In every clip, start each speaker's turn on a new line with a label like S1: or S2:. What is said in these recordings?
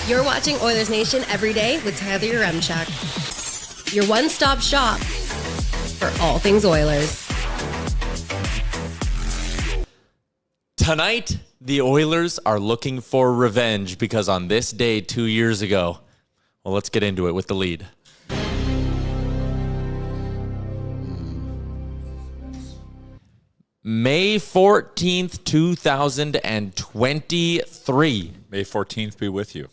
S1: You're watching Oilers Nation Everyday with Tyler Yaremchuk. Your one-stop shop for all things Oilers.
S2: Tonight, the Oilers are looking for revenge because on this day 2 years ago, well, let's get into it with the lead. May 14th, 2023.
S3: May 14th be with you.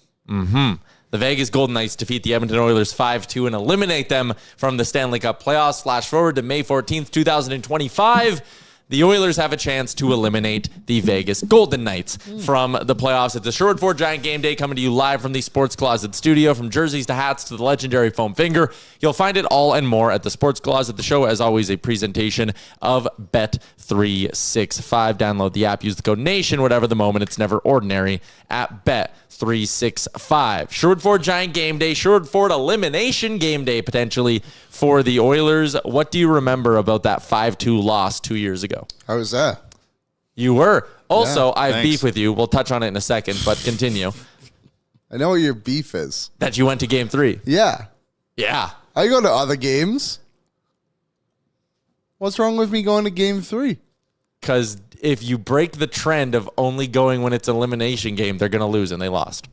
S2: The Vegas Golden Knights defeat the Edmonton Oilers 5-2 and eliminate them from the Stanley Cup playoffs. Flash forward to May 14th, 2025. The Oilers have a chance to eliminate the Vegas Golden Knights from the playoffs. It's a Sherwood Ford Giant Game Day coming to you live from the Sports Closet studio. From jerseys to hats to the legendary foam finger. You'll find it all and more at the Sports Closet. The show, as always, a presentation of Bet365. Download the app. Use the code NATION. Whatever the moment, it's never ordinary at Bet365. Sherwood Ford Giant Game Day. Sherwood Ford Elimination Game Day, potentially, for the Oilers. What do you remember about that 5-2 loss 2 years ago?
S4: I was there.
S2: You were. Also, I have
S3: thanks.
S2: beef with you. We'll touch on it in a second, but continue.
S4: I know what your beef is.
S2: That you went to game 3.
S4: Yeah.
S2: Yeah.
S4: I go to other games. What's wrong with me going to game 3?
S2: Because if you break the trend of only going when it's an elimination game, they're going to lose, and they lost.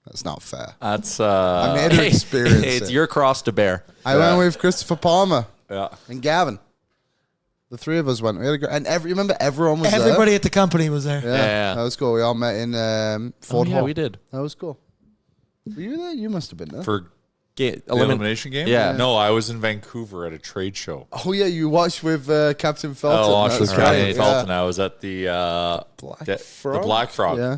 S4: That's not fair.
S3: That's
S4: I'm here to experience
S2: It's
S4: it.
S2: your cross to bear.
S4: I went with Christopher Palmer
S3: yeah.
S4: and Gavin. The three of us went. We had a great, and remember everyone was
S5: Everybody
S4: there.
S5: at the company was there.
S2: Yeah.
S4: That was cool. We all met in Fort
S2: Yeah,
S4: Hall.
S2: we did.
S4: That was cool. Were you there? You must have been there.
S3: For
S2: The
S3: the elimination game?
S2: Yeah.
S3: No, I was in Vancouver at a trade show.
S4: Oh yeah, you watched with Captain Felton.
S3: I watched with
S4: That's
S3: Captain
S4: right.
S3: Felton. I was at the
S4: Black Frog?
S3: The Black Frog.
S4: Yeah.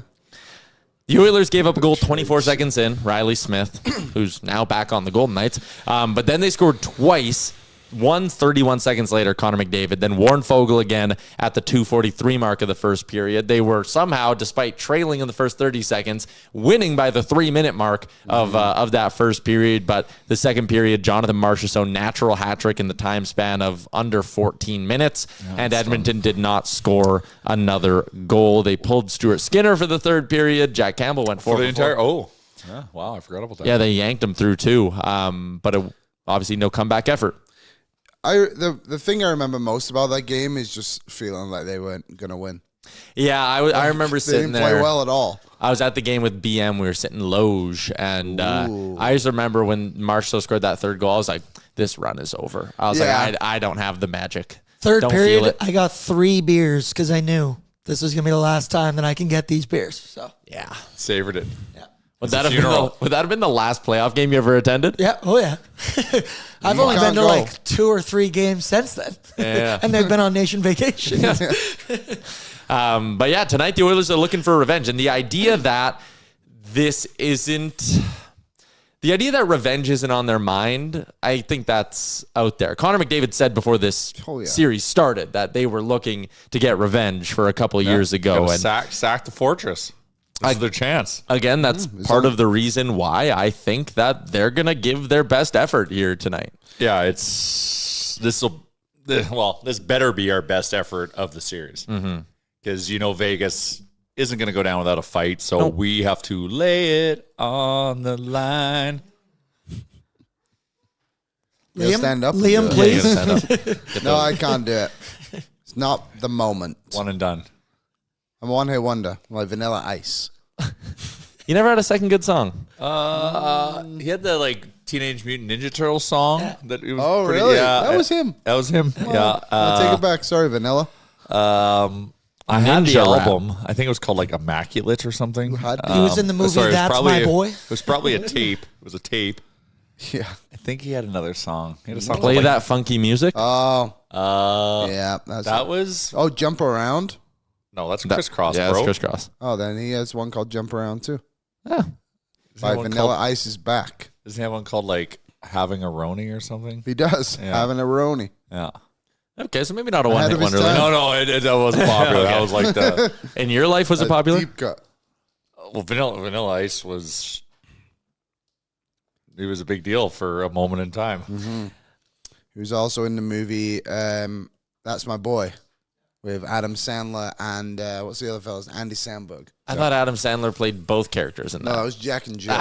S2: The Oilers gave up a goal 24 seconds in. Riley Smith, who's now back on the Golden Knights. But then they scored twice. 31 seconds later, Connor McDavid. Then Warren Fogle again at the 2:43 mark of the first period. They were somehow, despite trailing in the first 30 seconds, winning by the 3-minute mark of that first period. But the second period, Jonathan Marchessault, natural hat trick in the time span of under 14 minutes. And Edmonton did not score another goal. They pulled Stuart Skinner for the third period. Jack Campbell went
S3: For
S2: for
S3: the entire... Oh. Yeah, wow, I forgot about that.
S2: Yeah, they yanked him through too. But obviously no comeback effort.
S4: The thing I remember most about that game is just feeling like they weren't gonna win.
S2: Yeah, I remember
S4: They
S2: sitting
S4: didn't play
S2: there.
S4: well at all.
S2: I was at the game with BM. We were sitting loge, and I just remember when Marshall scored that third goal. I was like, "This run is over." I was
S4: Yeah.
S2: like, "I don't have the magic."
S5: Third
S2: Don't feel
S5: period,
S2: it.
S5: I got 3 beers because I knew this was going to be the last time that I can get these beers. So,
S2: Yeah.
S3: Savored it.
S2: Would
S3: It's
S2: that
S3: a
S2: have been
S3: funeral.
S2: would that have been the last playoff game you ever attended?
S5: yeah. Oh, yeah. I've only been
S4: can't
S5: to
S4: go.
S5: like 2 or 3 games since then.
S2: Yeah.
S5: And they've been on nation vacation.
S2: But yeah, tonight the Oilers are looking for revenge, and the idea that revenge isn't on their mind, I think that's out there. Connor McDavid said before this series started that they were looking to get revenge for a couple of years ago, and
S3: Sack the fortress. This is their chance.
S2: again, that's part of the reason why I think that they're gonna give their best effort here tonight.
S3: Yeah, this better be our best effort of the series. Because, Vegas isn't going to go down without a fight, so we have to lay it on the line.
S4: You gotta stand up. and
S5: Liam,
S4: do it.
S5: please.
S4: No, I can't do it. It's not the moment.
S3: One and done.
S4: I'm a one-hit wonder, like Vanilla Ice.
S2: You never had a second good song.
S3: He had the Teenage Mutant Ninja Turtle song. That it was
S4: Oh,
S3: pretty-
S4: really?
S3: Yeah,
S4: That was him.
S3: That was him. Yeah.
S4: I'll take it back. Sorry, Vanilla.
S3: I had the
S2: Ninja rap.
S3: album. I think it was called Immaculate or something.
S4: Who had
S5: He was in the movie
S3: sorry, it was
S5: That's
S3: probably
S5: My Boy.
S3: It was probably a tape. It was a tape.
S4: Yeah.
S3: I think he had another song. He had a song
S2: Play
S3: called,
S2: that funky music.
S4: Oh,
S3: Uh,
S4: yeah. That's
S3: that
S4: it.
S3: was
S4: Oh, Jump Around.
S3: no. That's Crisscross,
S2: yeah,
S3: bro.
S2: it's crisscross.
S4: Oh, then he has one called Jump Around too.
S2: Yeah.
S3: Doesn't he
S4: By
S3: have one
S4: Vanilla
S3: called-
S4: Ice is back.
S3: Doesn't he have one called Having a Roni or something?
S4: He does.
S3: Yeah.
S4: Having a Roni.
S3: Yeah.
S2: Okay, so maybe not a
S4: Ahead
S2: one-hit
S4: of his
S2: wonder.
S4: time.
S2: Like,
S3: No, that wasn't popular. That was like the
S2: in your life, was it popular?
S4: Deep cut.
S3: Vanilla Ice was he was a big deal for a moment in time.
S4: Mm-hmm. He was also in the movie That's My Boy with Adam Sandler and what's the other fellas? Andy Samberg.
S2: I thought Adam Sandler played both characters in that.
S4: No, it was Jack and Jill.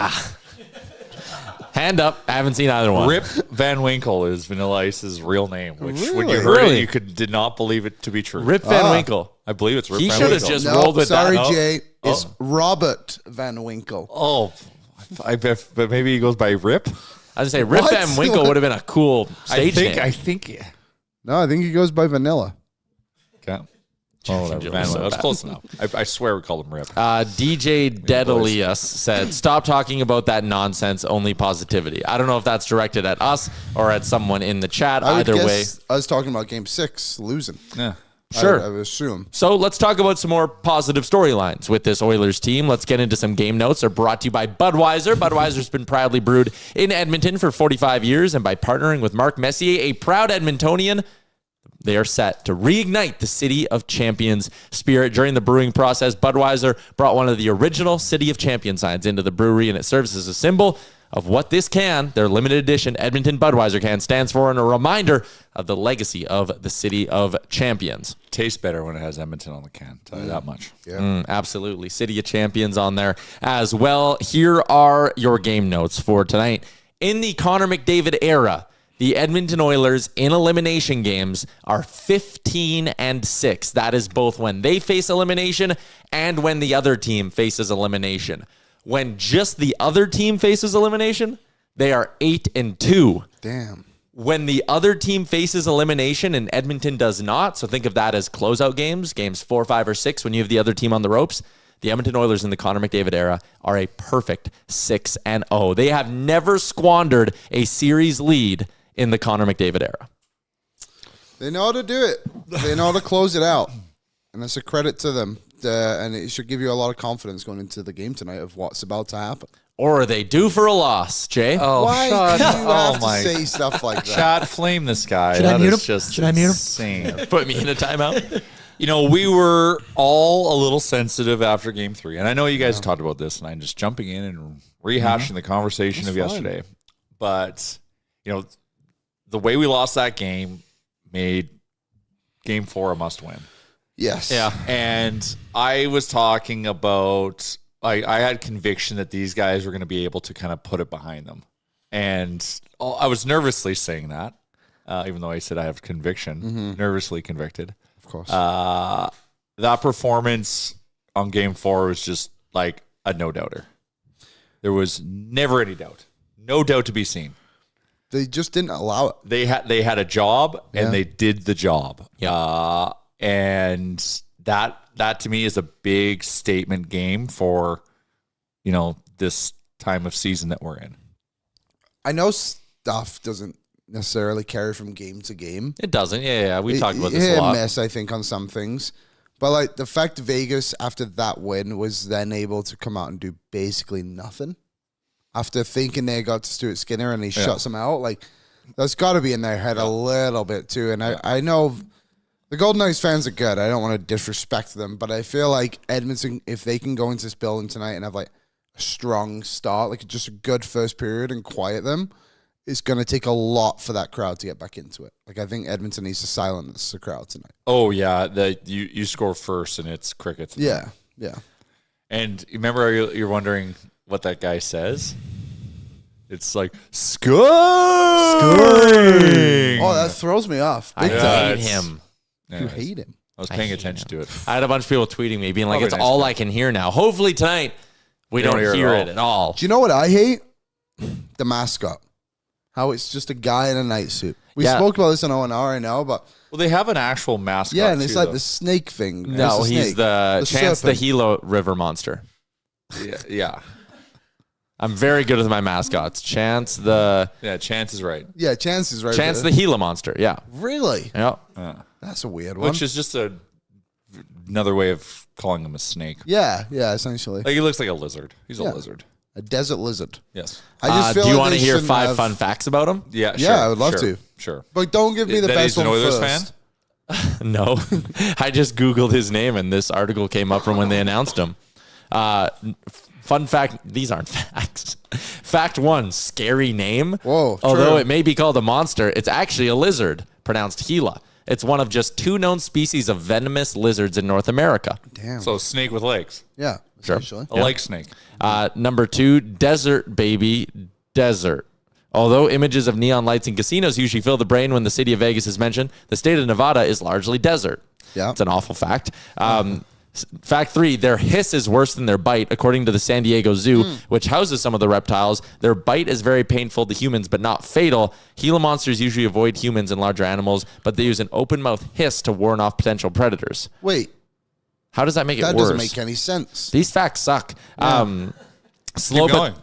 S2: Hand up. I haven't seen either one.
S3: Rip Van Winkle is Vanilla Ice's real name, which when you
S4: Really?
S3: heard
S2: Really?
S3: it, you did not believe it to be true.
S2: Rip Van Winkle.
S3: I believe it's Rip
S2: He
S3: Van
S2: should have
S3: Winkle.
S2: just
S4: No,
S2: rolled with
S4: sorry,
S2: that.
S4: Jay. It's Robert Van Winkle.
S3: Oh, I bet, but maybe he goes by Rip.
S2: I was going to say, Rip
S4: What?
S2: Van Winkle would have been a cool stage name.
S3: I think.
S4: No, I think he goes by Vanilla.
S3: Okay. Oh, whatever.
S2: Jill
S3: Van
S2: was so
S3: Winkle. That's
S2: bad.
S3: close enough. I swear we called him Rip.
S2: DJ Dedalius said, stop talking about that nonsense, only positivity. I don't know if that's directed at us or at someone in the chat.
S4: I would
S2: Either way.
S4: guess I was talking about Game 6 losing.
S3: Yeah.
S2: Sure.
S4: I would assume.
S2: So let's talk about some more positive storylines with this Oilers team. Let's get into some game notes. They're brought to you by Budweiser. Budweiser's been proudly brewed in Edmonton for 45 years, and by partnering with Mark Messier, a proud Edmontonian, they are set to reignite the City of Champions spirit. During the brewing process, Budweiser brought one of the original City of Champions signs into the brewery, and it serves as a symbol of what this can, their limited edition Edmonton Budweiser can, stands for, and a reminder of the legacy of the City of Champions.
S3: Tastes better when it has Edmonton on the can. Tell you that much.
S2: Absolutely. City of Champions on there as well. Here are your game notes for tonight. In the Connor McDavid era, the Edmonton Oilers in elimination games are 15-6. That is both when they face elimination and when the other team faces elimination. When just the other team faces elimination, they are 8-2.
S4: Damn.
S2: When the other team faces elimination and Edmonton does not, so think of that as closeout games 4, 5, or 6, when you have the other team on the ropes, the Edmonton Oilers in the Connor McDavid era are a perfect 6-0. They have never squandered a series lead in the Connor McDavid era.
S4: They know how to do it. They know how to close it out. And it's a credit to them. And it should give you a lot of confidence going into the game tonight of what's about to happen.
S2: Or are they due for a loss, Jay?
S3: Oh,
S4: Why
S3: shut
S4: do you
S3: up.
S4: have to say stuff like that?
S3: Chat flame this guy.
S5: Should I
S3: That
S5: mute
S3: is
S5: him?
S3: just
S5: Should I mute him?
S3: insane.
S2: Put me in a timeout.
S3: You know, we were all a little sensitive after game 3. And I know you guys talked about this, and I'm just jumping in and rehashing the conversation of yesterday. But, you know, the way we lost that game made game 4 a must win.
S4: Yes.
S2: Yeah.
S3: And I was talking about, I had conviction that these guys were going to be able to kind of put it behind them. And I was nervously saying that, even though I said I have conviction, nervously convicted.
S4: Of course.
S3: That performance on game 4 was just like a no-doubter. There was never any doubt. No doubt to be seen.
S4: They just didn't allow it.
S3: They had a job, and they did the job.
S2: Yeah.
S3: And that to me is a big statement game for, you know, this time of season that we're in.
S4: I know stuff doesn't necessarily carry from game to game.
S2: It doesn't. Yeah. We talked about this
S4: Hit
S2: a
S4: and
S2: lot.
S4: miss, I think, on some things. But like the fact Vegas, after that win, was then able to come out and do basically nothing. After thinking they got to Stuart Skinner and he shuts them out, like that's got to be in their head a little bit too. And I know the Golden Knights fans are good. I don't want to disrespect them, but I feel like Edmonton, if they can go into this building tonight and have like a strong start, like just a good first period and quiet them, it's going to take a lot for that crowd to get back into it. Like I think Edmonton needs to silence the crowd tonight.
S3: Oh yeah, you score first and it's crickets.
S4: Yeah.
S3: And you remember you're wondering what that guy says? It's like scoring.
S4: Oh, that throws me off.
S2: I
S4: Big time.
S2: hate
S3: it's-
S2: him.
S4: You hate him.
S3: I was paying
S2: hate
S3: attention to it.
S2: I had a bunch of people tweeting me, being like,
S3: Probably
S2: it's
S3: nice
S2: all
S3: guy.
S2: I can hear now. Hopefully tonight we don't hear it at all.
S4: Do you know what I hate? The mascot. How it's just a guy in a night suit. We
S2: Yeah.
S4: spoke about this on O&R, I know, but
S3: Well, they have an actual mascot.
S4: yeah, and it's
S3: too,
S4: like
S3: though.
S4: the snake thing.
S2: No,
S4: It's
S2: he's
S4: snake.
S2: the Chance the
S4: serpent.
S2: Gila River Monster.
S3: Yeah.
S2: I'm very good with my mascots. Chance the
S3: Chance is right.
S4: Yeah, chances right.
S2: Chance the Gila Monster. Yeah.
S4: Really?
S2: Yeah.
S4: That's a weird one.
S3: Which is just another way of calling him a snake.
S4: yeah, essentially.
S3: Like he looks like a lizard. He's a
S4: Yeah.
S3: lizard.
S4: A desert lizard.
S3: Yes.
S4: I just feel
S2: do you
S4: like
S2: want to
S4: they
S2: hear
S4: shouldn't
S2: 5
S4: have-
S2: fun facts about him?
S3: Yeah.
S4: Yeah,
S3: sure,
S4: I would love
S3: sure,
S4: to.
S3: Sure.
S4: But don't give me the
S3: That
S4: best
S3: he's an
S4: one
S3: Oilers
S4: first.
S3: fan?
S2: No. I just Googled his name and this article came up from when they announced him. Fun fact, these aren't facts. Fact 1, scary name.
S4: Whoa,
S2: Although
S4: true.
S2: it may be called a monster, it's actually a lizard, pronounced Gila. It's one of just 2 known species of venomous lizards in North America.
S4: Damn.
S3: So snake with legs.
S4: Yeah.
S2: Sure.
S4: Essentially.
S3: A leg snake.
S2: Number 2, desert baby, desert. Although images of neon lights in casinos usually fill the brain when the city of Vegas is mentioned, the state of Nevada is largely desert.
S4: Yeah.
S2: It's an awful fact. Fact 3, their hiss is worse than their bite, according to the San Diego Zoo, which houses some of the reptiles. Their bite is very painful to humans, but not fatal. Gila monsters usually avoid humans and larger animals, but they use an open-mouth hiss to warn off potential predators.
S4: Wait,
S2: How does that make it
S4: that
S2: worse?
S4: doesn't make any sense.
S2: These facts suck. Slow
S3: going.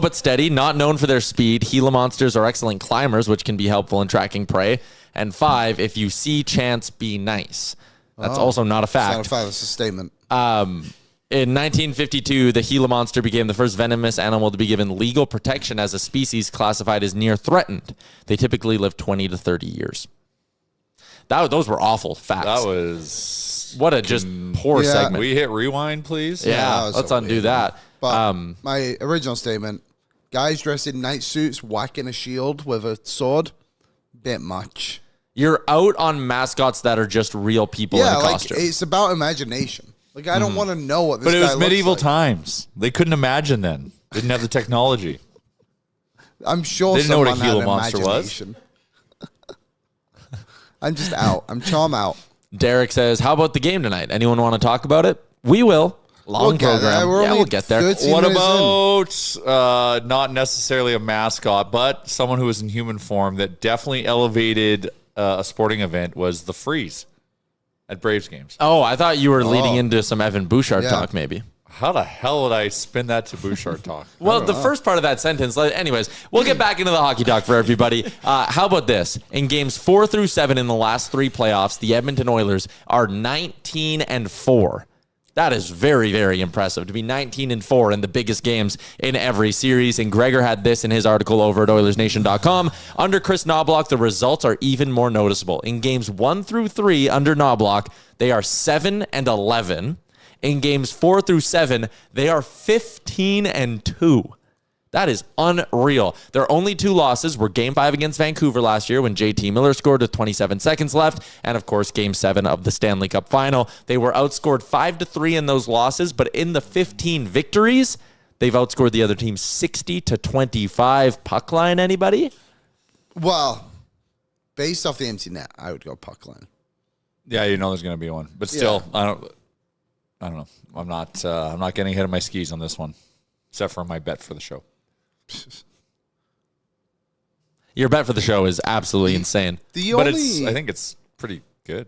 S2: but steady, not known for their speed. Gila monsters are excellent climbers, which can be helpful in tracking prey. And 5, if you see chance, be nice. That's also not a
S4: It's not
S2: fact.
S4: a fact. It's a statement.
S2: In 1952, the Gila monster became the first venomous animal to be given legal protection as a species classified as near threatened. They typically live 20 to 30 years. Those were awful facts.
S3: That was...
S2: What a just poor
S4: Yeah.
S2: segment.
S3: We hit rewind, please?
S2: Yeah,
S4: that was
S2: let's
S4: a
S2: undo
S4: weird
S2: that.
S4: But my original statement, guys dressed in night suits whacking a shield with a sword, bit much.
S2: You're out on mascots that are just real people in
S4: Yeah,
S2: a
S4: like
S2: costume.
S4: it's about imagination. Like I don't want to know what this
S3: But it
S4: guy
S3: was
S4: looks
S3: medieval
S4: like.
S3: times. They couldn't imagine then. Didn't have the technology.
S4: I'm sure
S3: They didn't know what a
S4: someone had
S3: Gila monster was.
S4: imagination. I'm just out. I'm out.
S2: Derek says, how about the game tonight? Anyone want to talk about it? We will. Long
S4: We'll get there.
S2: program.
S4: We're
S2: Yeah,
S4: only
S2: we'll get there.
S4: 13
S3: What
S4: minutes
S3: about not necessarily a mascot, but someone who was in human form that definitely elevated a sporting event was the freeze at Braves games.
S2: Oh, I thought you were leading into some Evan Bouchard
S4: Yeah.
S2: talk, maybe.
S3: How the hell would I spin that to Bouchard talk?
S2: Well, the first part of that sentence, anyways, we'll get back into the hockey talk for everybody. How about this? In games 4 through 7 in the last 3 playoffs, the Edmonton Oilers are 19-4. That is very, very impressive to be 19-4 in the biggest games in every series. And Gregor had this in his article over at Oilersnation.com. Under Chris Knoblock, the results are even more noticeable. In games 1 through 3 under Knoblock, they are 7-11. In games 4 through 7, they are 15-2. That is unreal. Their only 2 losses were Game 5 against Vancouver last year when JT Miller scored with 27 seconds left, and of course Game 7 of the Stanley Cup Final. They were outscored 5-3 in those losses, but in the 15 victories, they've outscored the other team 60-25. Puck line, anybody?
S4: Well, based off the empty net, I would go puck line.
S3: Yeah, you know there's going to be one. But still, I don't know. I'm not getting ahead of my skis on this one, except for my bet for the show.
S2: Your bet for the show is absolutely insane.
S3: But I think it's pretty good.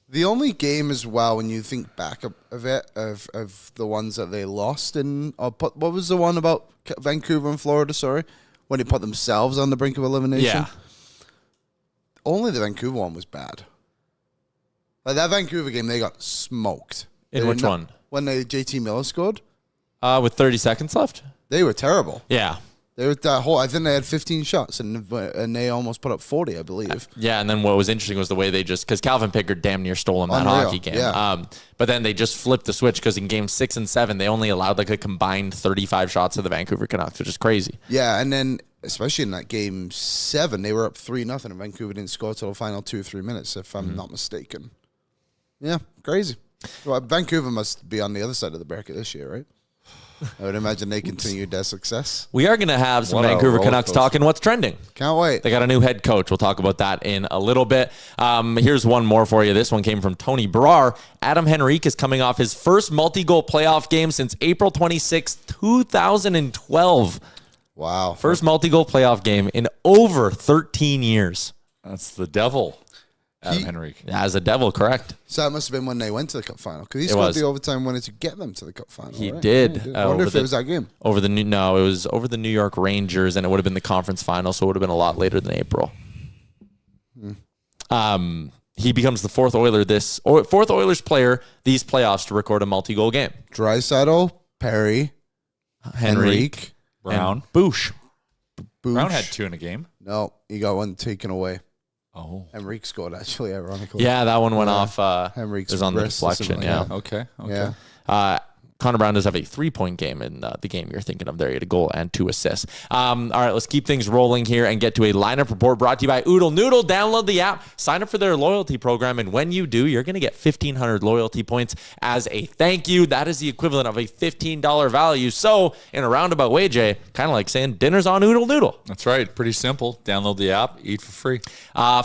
S4: The only game as well, when you think back of it, of the ones that they lost in, what was the one about Vancouver and Florida, sorry, when they put themselves on the brink of elimination?
S2: Yeah.
S4: Only the Vancouver one was bad. Like that Vancouver game, they got smoked.
S2: In which one?
S4: When JT Miller scored.
S2: With 30 seconds left?
S4: They were terrible.
S2: Yeah.
S4: They were that whole. I think they had 15 shots and they almost put up 40, I believe.
S2: Yeah, and then what was interesting was the way they just, because Calvin Pickard damn near stole him that
S4: Unreal,
S2: hockey game.
S4: yeah.
S2: But then they just flipped the switch because in games 6 and 7, they only allowed like a combined 35 shots to the Vancouver Canucks, which is crazy.
S4: Yeah, and then especially in that game 7, they were up 3-0, and Vancouver didn't score till the final 2-3 minutes, if I'm not mistaken. Yeah, crazy. Well, Vancouver must be on the other side of the bracket this year, right? I would imagine they continued their success.
S2: We are going to have some
S3: What a
S2: Vancouver
S3: roller
S2: Canucks
S3: coaster.
S2: talking what's trending.
S4: Can't wait.
S2: They got a new head coach. We'll talk about that in a little bit. Here's one more for you. This one came from Tony Brar. Adam Henrique is coming off his first multi-goal playoff game since April 26, 2012.
S4: Wow.
S2: First multi-goal playoff game in over 13 years.
S3: That's the devil, Adam Henrique.
S2: As a Devil, correct.
S4: So that must have been when they went to the Cup final, because he
S2: It
S4: scored
S2: was.
S4: the overtime winner to get them to the Cup final.
S2: He
S4: right?
S2: did.
S4: Yeah, he did. I wonder if it was that game.
S2: It was over the New York Rangers, and it would have been the conference final, so it would have been a lot later than April. He becomes the fourth Oilers player these playoffs to record a multi-goal game.
S4: Draisaitl, Perry, Henrique,
S3: Brown.
S2: and Bouch.
S4: Bouch.
S3: Brown had 2 in a game.
S4: No, he got one taken away.
S3: Oh.
S4: Henrique scored, actually, ironically.
S2: Yeah, that one went off.
S4: Henrique's
S2: it was on the
S4: wrist or
S2: deflection.
S4: something
S2: Yeah.
S4: like
S3: Okay.
S4: Yeah.
S2: Connor Brown does have a 3-point game in the game you're thinking of there. He had a goal and 2 assists. All right, let's keep things rolling here and get to a lineup report brought to you by Oodle Noodle. Download the app, sign up for their loyalty program, and when you do, you're going to get 1,500 loyalty points as a thank you. That is the equivalent of a $15 value. So in a roundabout way, Jay, kind of like saying dinner's on Oodle Noodle.
S3: That's right. Pretty simple. Download the app, eat for free.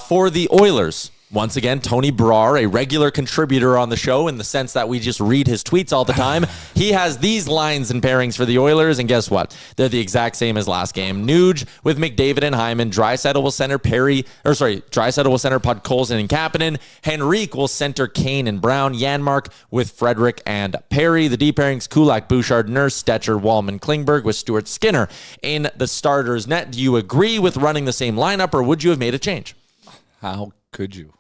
S2: For the Oilers, once again, Tony Brar, a regular contributor on the show in the sense that we just read his tweets all the time. He has these lines and pairings for the Oilers, and guess what? They're the exact same as last game. Nuge with McDavid and Hyman. Draisaitl will center Draisaitl will center Podkolzin and Kapanen. Henrique will center Kane and Brown. Janmark with Frederick and Perry. The D pairings, Kulak, Bouchard, Nurse, Stetcher, Wallman, Klingberg with Stuart Skinner in the starters net. Do you agree with running the same lineup, or would you have made a change?
S3: How could you?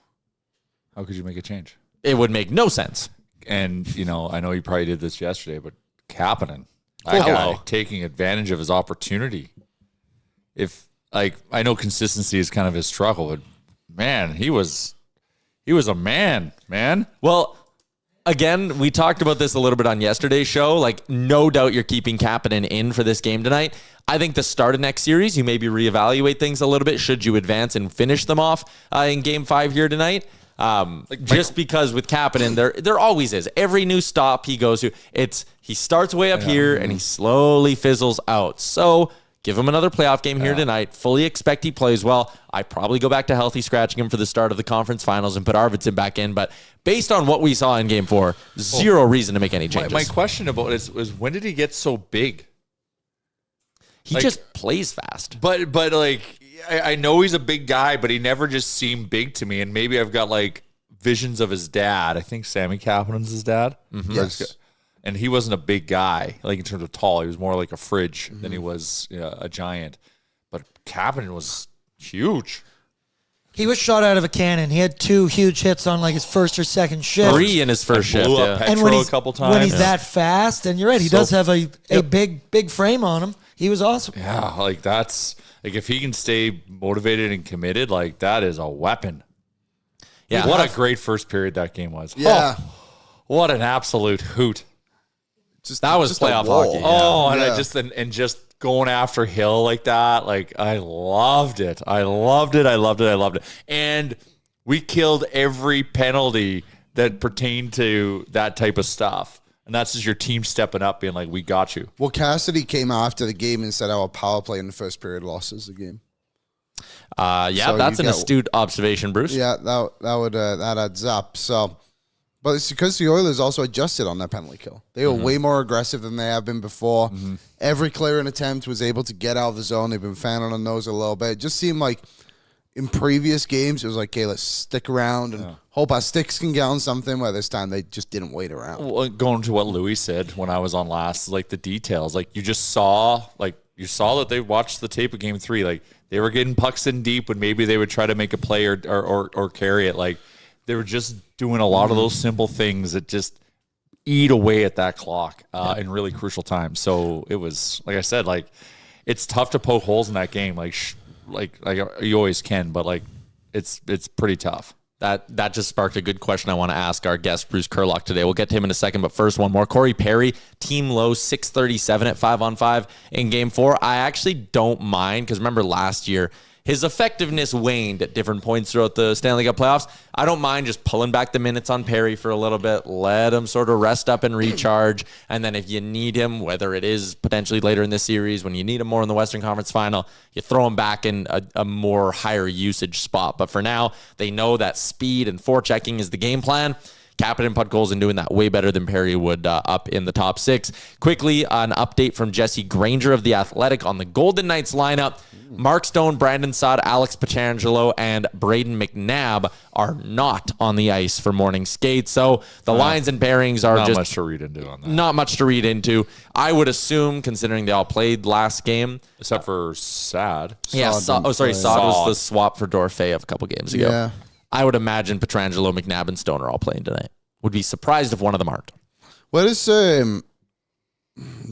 S3: How could you make a change?
S2: It would make no sense.
S3: And, I know you probably did this yesterday, but Kapanen, that guy taking advantage of his opportunity. I know consistency is kind of his struggle, but man, he was a man.
S2: Well, again, we talked about this a little bit on yesterday's show. Like, no doubt you're keeping Kapanen in for this game tonight. I think the start of next series, you maybe reevaluate things a little bit. Should you advance and finish them off in Game 5 here tonight? Just because with Kapanen, there always is. Every new stop he goes to, he starts way up here and he slowly fizzles out. So give him another playoff game here tonight. Fully expect he plays well. I probably go back to healthy scratching him for the start of the conference finals and put Arvidsson back in. But based on what we saw in Game 4, zero reason to make any changes.
S3: My question about it is when did he get so big?
S2: He just plays fast.
S3: But I know he's a big guy, but he never just seemed big to me. And maybe I've got visions of his dad. I think Sammy Kapanen's his dad.
S4: Mm-hmm. Yes.
S3: And he wasn't a big guy, in terms of tall. He was more like a fridge than he was a giant. But Kapanen was huge.
S5: He was shot out of a cannon. He had 2 huge hits on his first or second shift.
S2: 3 in his first shift.
S3: Blew up Petro a couple times.
S5: When he's that fast, and you're right, he does have a big frame on him. He was awesome.
S3: Yeah, that's if he can stay motivated and committed, that is a weapon.
S2: Yeah,
S3: what a great first period that game was.
S4: Yeah,
S3: what an absolute hoot.
S2: That was playoff hockey.
S3: Oh, and just going after Hill like that, I loved it. I loved it. And we killed every penalty that pertained to that type of stuff. And that's just your team stepping up, being like, we got you.
S4: Well, Cassidy came after the game and said our power play in the first period losses the game.
S2: So that's an astute observation, Bruce.
S4: Yeah, that adds up. So, but it's because the Oilers also adjusted on that penalty kill. They were way more aggressive than they have been before. Mm-hmm. Every clearing attempt was able to get out of the zone. They've been fanning on those a little bit. It just seemed like in previous games, it was like, okay, let's stick around and hope our sticks can get on something, where this time they just didn't wait around.
S3: Well, going to what Louis said when I was on last, the details, you just saw, that they watched the tape of Game 3, they were getting pucks in deep when maybe they would try to make a play or carry it. They were just doing a lot of those simple things that just eat away at that clock in really crucial times. So it was, like I said, it's tough to poke holes in that game. You always can, but it's pretty tough.
S2: That just sparked a good question I want to ask our guest, Bruce Curlock, today. We'll get to him in a second, but first, one more. Corey Perry, team low, 637 at 5-on-5 in Game 4. I actually don't mind, because remember last year, his effectiveness waned at different points throughout the Stanley Cup playoffs. I don't mind just pulling back the minutes on Perry for a little bit, let him sort of rest up and recharge, and then if you need him, whether it is potentially later in this series, when you need him more in the Western Conference Final, you throw him back in a more higher usage spot. But for now, they know that speed and forechecking is the game plan. Kapanen, Podkolzin doing that way better than Perry would up in the top 6. Quickly, an update from Jesse Granger of The Athletic on the Golden Knights lineup. Mark Stone, Brandon Saad, Alex Pietrangelo, and Braden McNabb are not on the ice for morning skates. So the lines and pairings are
S3: not
S2: just
S3: much to read into on that.
S2: Not much to read into. I would assume, considering they all played last game,
S3: except for Saad.
S2: Yeah, Saad was the swap for Dorfey a couple games ago.
S4: Yeah.
S2: I would imagine Pietrangelo, McNabb, and Stone are all playing tonight. Would be surprised if one of them aren't.
S4: What is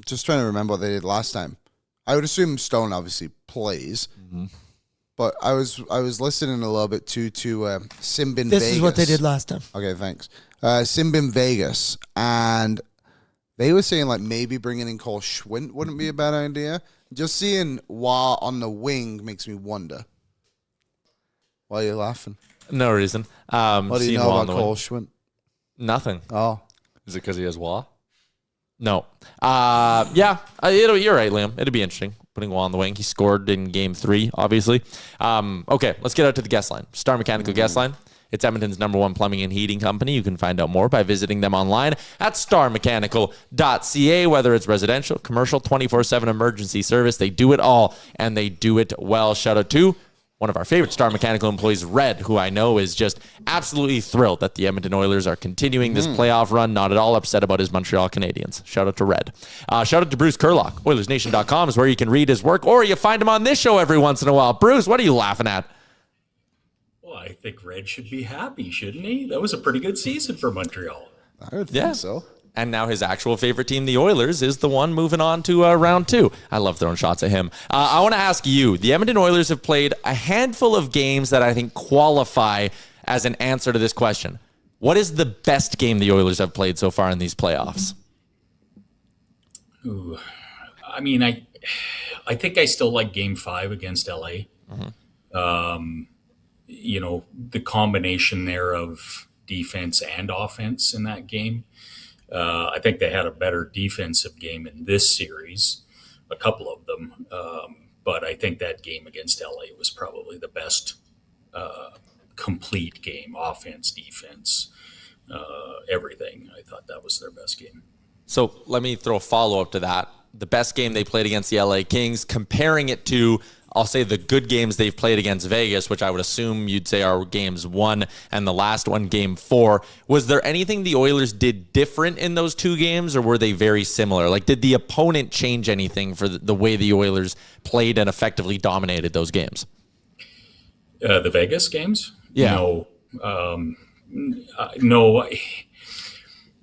S4: just trying to remember what they did last time. I would assume Stone obviously plays, but I was listening a little bit to Simbin Vegas.
S5: This is what they did last time.
S4: Okay, thanks. Simbin Vegas, and They were saying like maybe bringing in Cole Schwint wouldn't be a bad idea. Just seeing Wah on the wing makes me wonder. Why are you laughing?
S2: No reason.
S4: What do you know about Cole Schwint?
S2: Nothing.
S4: Oh.
S3: Is it because he has Wah?
S2: No. You're right, Liam. It'd be interesting putting Wall on the wing. He scored in game 3, obviously. Okay, let's get out to the guest line. Star Mechanical Guest Line. It's Edmonton's #1 plumbing and heating company. You can find out more by visiting them online at starmechanical.ca. Whether it's residential, commercial, 24/7 emergency service, they do it all, and they do it well. Shout out to one of our favorite Star Mechanical employees, Red, who I know is just absolutely thrilled that the Edmonton Oilers are continuing this playoff run, not at all upset about his Montreal Canadiens. Shout out to Red. Shout out to Bruce Curlock. Oilersnation.com is where you can read his work, or you find him on this show every once in a while. Bruce, what are you laughing at?
S6: Well, I think Red should be happy, shouldn't he? That was a pretty good season for Montreal.
S4: I would think so.
S2: And now his actual favorite team, the Oilers, is the one moving on to round 2. I love throwing shots at him. I want to ask you, the Edmonton Oilers have played a handful of games that I think qualify as an answer to this question. What is the best game the Oilers have played so far in these playoffs?
S6: Ooh, I mean, I think I still like Game 5 against LA. The combination there of defense and offense in that game. I think they had a better defensive game in this series, a couple of them. But I think that game against LA was probably the best complete game, offense, defense, everything. I thought that was their best game.
S2: So let me throw a follow-up to that. The best game they played against the LA Kings, comparing it to, I'll say, the good games they've played against Vegas, which I would assume you'd say are games 1 and the last one, game 4. Was there anything the Oilers did different in those 2 games, or were they very similar? Like, did the opponent change anything for the way the Oilers played and effectively dominated those games?
S6: The Vegas games?
S2: Yeah.
S6: No.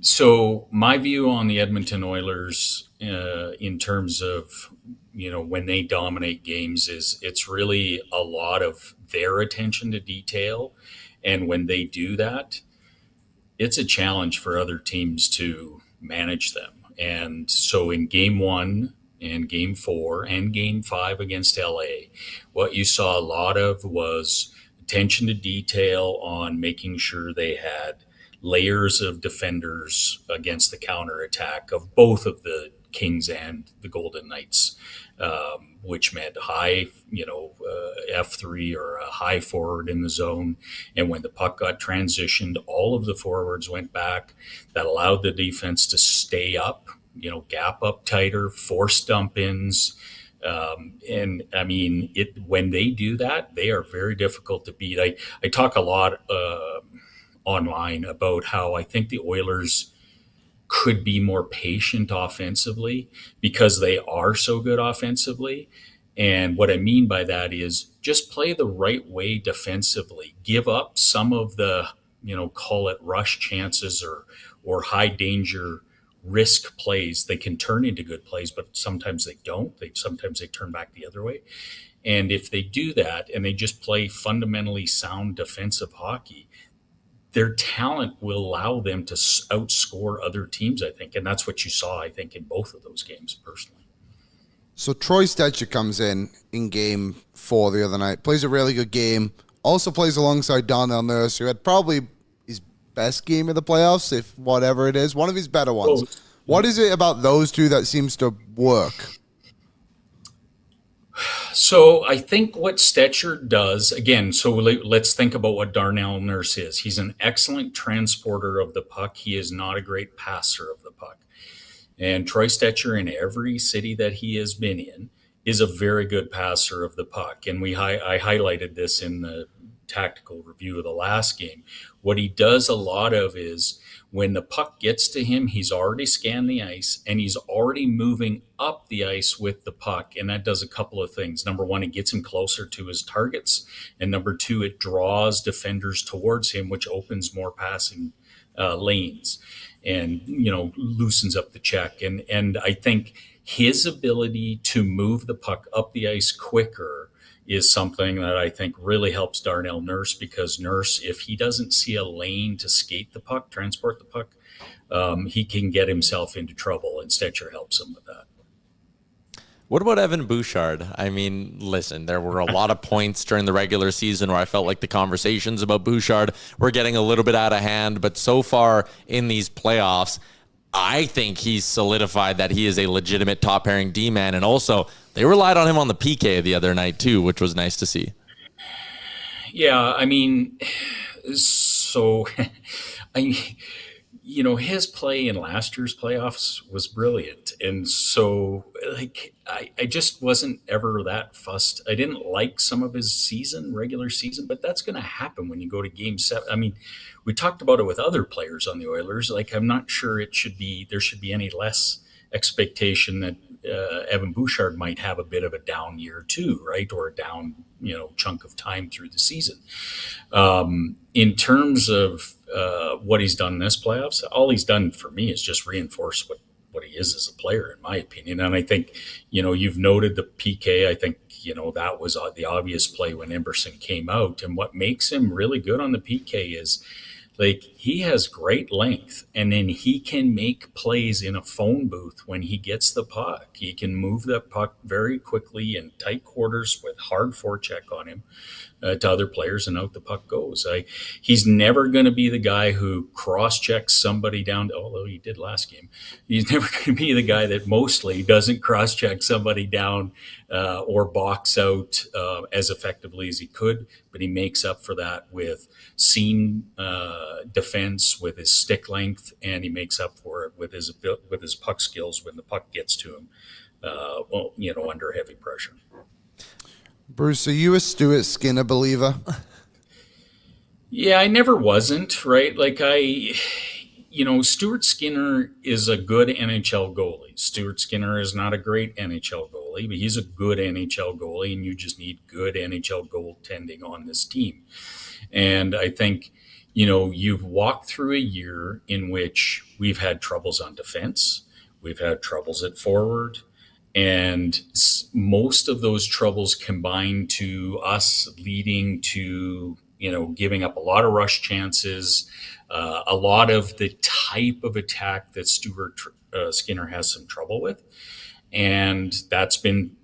S6: So my view on the Edmonton Oilers in terms of, when they dominate games is it's really a lot of their attention to detail. And when they do that, it's a challenge for other teams to manage them. And so in game 1 and game 4 and game 5 against LA, what you saw a lot of was attention to detail on making sure they had layers of defenders against the counterattack of both of the Kings and the Golden Knights, which meant high, F3 or a high forward in the zone. And when the puck got transitioned, all of the forwards went back. That allowed the defense to stay up, gap up tighter, force dump-ins. And I mean, when they do that, they are very difficult to beat. I talk a lot online about how I think the Oilers could be more patient offensively because they are so good offensively. And what I mean by that is just play the right way defensively. Give up some of the, call it rush chances or high danger risk plays. They can turn into good plays, but sometimes they don't. Sometimes they turn back the other way. And if they do that and they just play fundamentally sound defensive hockey, their talent will allow them to outscore other teams, I think. And that's what you saw, I think, in both of those games, personally.
S4: So Troy Stecher comes in game 4 the other night, plays a really good game, also plays alongside Darnell Nurse, who had probably his best game of the playoffs, if whatever it is, one of his better ones. What is it about those two that seems to work?
S6: So I think what Stecher does, again, so let's think about what Darnell Nurse is. He's an excellent transporter of the puck. He is not a great passer of the puck. And Troy Stecher, in every city that he has been in, is a very good passer of the puck. And I highlighted this in the tactical review of the last game. What he does a lot of is when the puck gets to him, he's already scanned the ice and he's already moving up the ice with the puck. And that does a couple of things. Number one, it gets him closer to his targets. And number two, it draws defenders towards him, which opens more passing lanes and, loosens up the check. And I think his ability to move the puck up the ice quicker is something that I think really helps Darnell Nurse, because Nurse, if he doesn't see a lane to skate the puck, transport the puck, he can get himself into trouble, and Stetcher helps him with that.
S2: What about Evan Bouchard? I mean, listen, there were a lot of points during the regular season where I felt like the conversations about Bouchard were getting a little bit out of hand, but so far in these playoffs, I think he's solidified that he is a legitimate top pairing D-man, and also they relied on him on the PK the other night too, which was nice to see.
S6: Yeah, I mean, so his play in last year's playoffs was brilliant. And so, I just wasn't ever that fussed. I didn't like some of his regular season, but that's going to happen when you go to game 7. I mean, we talked about it with other players on the Oilers. I'm not sure there should be any less expectation that Evan Bouchard might have a bit of a down year too, right? Or a down, chunk of time through the season. In terms of what he's done in this playoffs, all he's done for me is just reinforce what he is as a player, in my opinion. And I think, you've noted the PK. I think, that was the obvious play when Emberson came out. And what makes him really good on the PK is, he has great length, and then he can make plays in a phone booth when he gets the puck. He can move that puck very quickly in tight quarters with hard forecheck on him to other players, and out the puck goes. He's never going to be the guy who cross-checks somebody down, although he did last game. He's never going to be the guy that mostly doesn't cross-check somebody down or box out as effectively as he could, but he makes up for that with seam defense, with his stick length, and he makes up for it with his puck skills when the puck gets to him, under heavy pressure.
S4: Bruce, are you a Stuart Skinner believer?
S6: Yeah, I never wasn't, right? Stuart Skinner is a good NHL goalie. Stuart Skinner is not a great NHL goalie, but he's a good NHL goalie, and you just need good NHL goaltending on this team. And I think, you've walked through a year in which we've had troubles on defense, we've had troubles at forward, and most of those troubles combine to us leading to, giving up a lot of rush chances, a lot of the type of attack that Stuart Skinner has some trouble with. And that's been,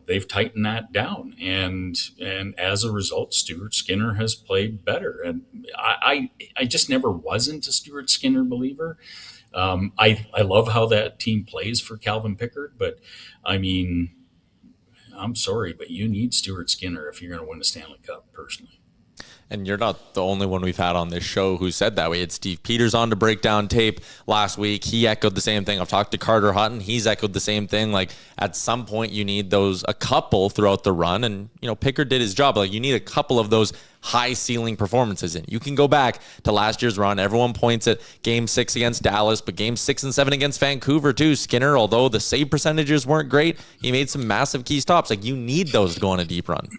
S6: they've tightened that down. And as a result, Stuart Skinner has played better. And I just never wasn't a Stuart Skinner believer. I love how that team plays for Calvin Pickard, but I mean, I'm sorry, but you need Stuart Skinner if you're going to win a Stanley Cup, personally.
S2: And you're not the only one we've had on this show who said that. We had Steve Peters on to break down tape last week. He echoed the same thing. I've talked to Carter Hutton. He's echoed the same thing. At some point, you need a couple throughout the run. And, Pickard did his job. You need a couple of those high ceiling performances. And you can go back to last year's run. Everyone points at game 6 against Dallas, but game 6 and 7 against Vancouver too. Skinner, although the save percentages weren't great, he made some massive key stops. You need those to go on a deep run.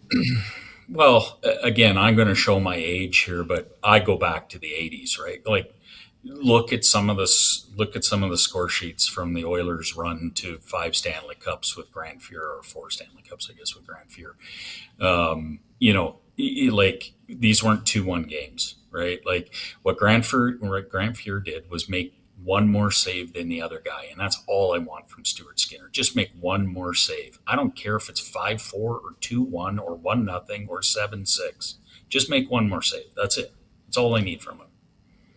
S6: Well, again, I'm going to show my age here, but I go back to the 80s, right? Look at some of the score sheets from the Oilers' run to 5 Stanley Cups with Grant Fuhr, or 4 Stanley Cups, I guess, with Grant Fuhr. These weren't 2-1 games, right? What Grant Fuhr did was make one more save than the other guy. And that's all I want from Stuart Skinner. Just make one more save. I don't care if it's 5-4 or 2-1 or 1-0 or 7-6. Just make one more save. That's it. That's all I need from him.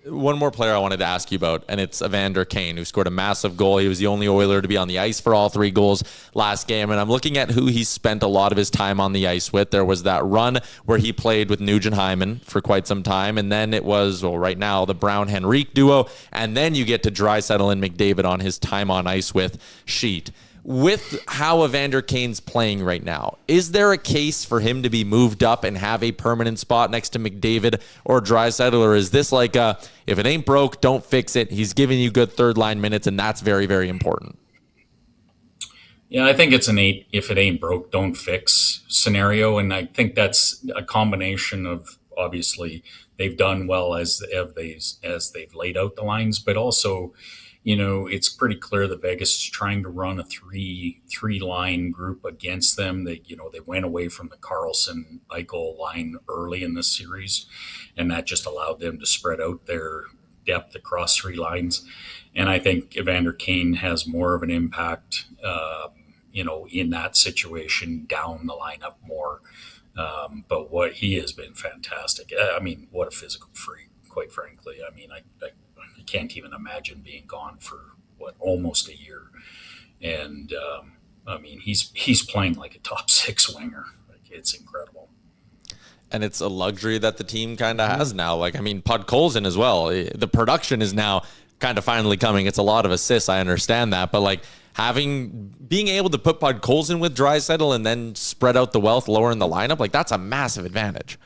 S2: One more player I wanted to ask you about, and it's Evander Kane, who scored a massive goal. He was the only Oiler to be on the ice for all 3 goals last game, and I'm looking at who he spent a lot of his time on the ice with. There was that run where he played with Nugent Hyman for quite some time, and then it was, right now, the Brown-Henrique duo, and then you get to Draisaitl and McDavid on his time on ice with Sheet. With how Evander Kane's playing right now, is there a case for him to be moved up and have a permanent spot next to McDavid or Draisaitl, or is this if it ain't broke, don't fix it? He's giving you good third line minutes, and that's very, very important.
S6: Yeah, I think it's an if it ain't broke, don't fix scenario, and I think that's a combination of, obviously, they've done well as they've laid out the lines, but also, it's pretty clear that Vegas is trying to run a three line group against them. They went away from the Carlson Eichel line early in this series, and that just allowed them to spread out their depth across three lines. And I think Evander Kane has more of an impact, in that situation down the lineup more. But what he has been fantastic. I mean, what a physical freak, quite frankly. I mean, I can't even imagine being gone for almost a year. And I mean, he's playing like a top six winger. Like, it's incredible.
S2: And it's a luxury that the team kind of has now. Like, I mean, Podkolzin as well. The production is now kind of finally coming. It's a lot of assists. I understand that. But like being able to put Podkolzin with Draisaitl and then spread out the wealth lower in the lineup, like that's a massive advantage.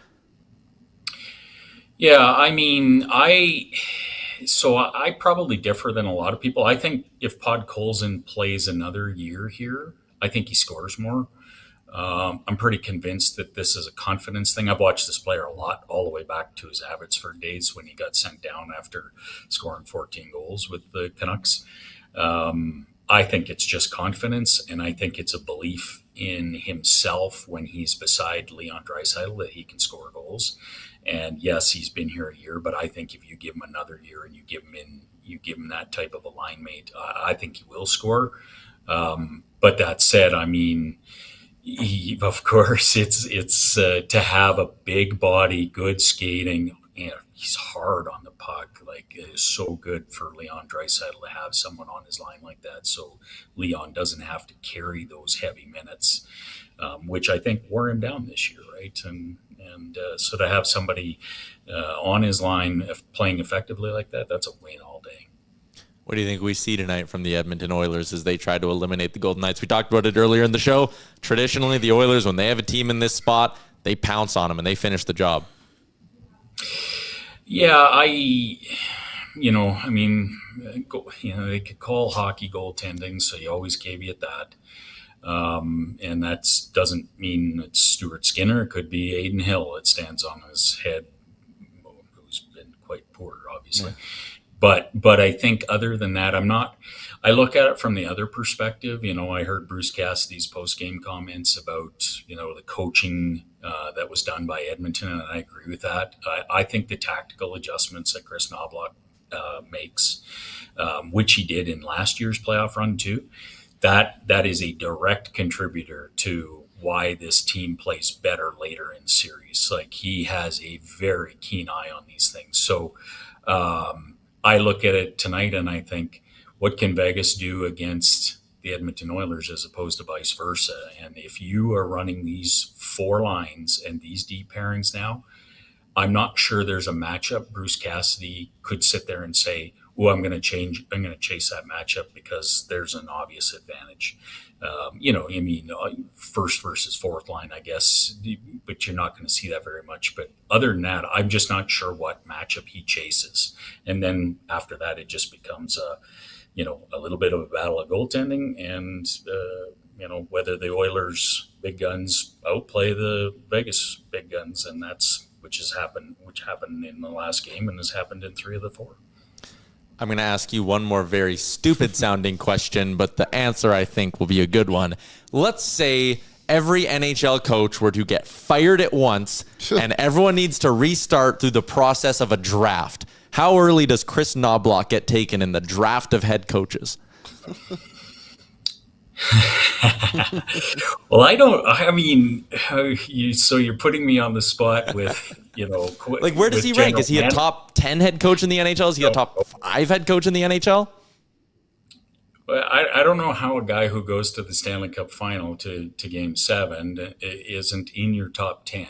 S6: Yeah, I mean, I probably differ than a lot of people. I think if Podkolzin plays another year here, I think he scores more. I'm pretty convinced that this is a confidence thing. I've watched this player a lot, all the way back to his Abbotsford days when he got sent down after scoring 14 goals with the Canucks. I think it's just confidence, and I think it's a belief in himself when he's beside Leon Draisaitl that he can score goals. And yes, he's been here a year, but I think if you give him another year and you give him that type of a line mate, I think he will score. But that said, I mean, of course, it's to have a big body, good skating. He's hard on the puck. Like, it is so good for Leon Draisaitl to have someone on his line like that. So Leon doesn't have to carry those heavy minutes, which I think wore him down this year, right? And so to have somebody on his line playing effectively like that, that's a win all day.
S2: What do you think we see tonight from the Edmonton Oilers as they try to eliminate the Golden Knights? We talked about it earlier in the show. Traditionally, the Oilers, when they have a team in this spot, they pounce on them and they finish the job.
S6: Yeah, they could call hockey goaltending, so you always caveat that. And that doesn't mean it's Stuart Skinner. It could be Aiden Hill. It stands on his head, who's been quite poor, obviously. Yeah. But I think other than that, I look at it from the other perspective. I heard Bruce Cassidy's post-game comments about, the coaching that was done by Edmonton, and I agree with that. I think the tactical adjustments that Chris Knoblock makes, which he did in last year's playoff run too, that is a direct contributor to why this team plays better later in the series. Like, he has a very keen eye on these things. So I look at it tonight and I think, what can Vegas do against the Edmonton Oilers as opposed to vice versa? And if you are running these four lines and these deep pairings now, I'm not sure there's a matchup Bruce Cassidy could sit there and say, "Oh, I'm going to chase that matchup because there's an obvious advantage." First versus fourth line, I guess, but you're not going to see that very much. But other than that, I'm just not sure what matchup he chases. And then after that, it just becomes a little bit of a battle of goaltending, and whether the Oilers big guns outplay the Vegas big guns, and which happened in the last game and has happened in 3 of the 4.
S2: I'm going to ask you one more very stupid sounding question, but the answer I think will be a good one. Let's say every NHL coach were to get fired at once and everyone needs to restart through the process of a draft. How early does Chris Knoblock get taken in the draft of head coaches?
S6: Well, so you're putting me on the spot with,
S2: like, where does he rank? Is he a top 10 head coach in the NHL? Is he a top 5 head coach in the NHL?
S6: I don't know how a guy who goes to the Stanley Cup final to Game 7 isn't in your top 10.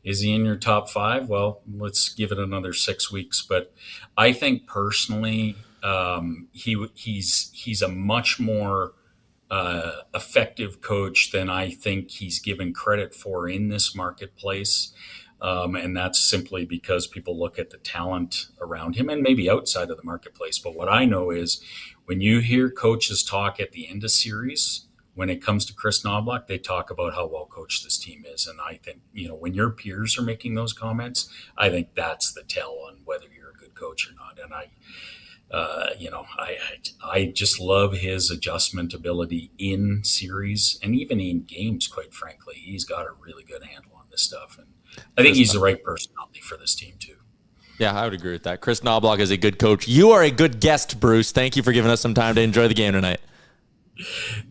S6: Is he in your top 5? Well, let's give it another 6 weeks. But I think personally, he's a much more effective coach than I think he's given credit for in this marketplace. And that's simply because people look at the talent around him and maybe outside of the marketplace. But what I know is when you hear coaches talk at the end of series, when it comes to Chris Knoblock, they talk about how well coached this team is. And I think, when your peers are making those comments, I think that's the tell on whether you're a good coach or not. And I just love his adjustment ability in series and even in games. Quite frankly, he's got a really good handle on this stuff, and I think he's the right personality for this team too.
S2: Yeah, I would agree with that. Chris Knoblock is a good coach. You are a good guest, Bruce. Thank you for giving us some time to enjoy the game tonight.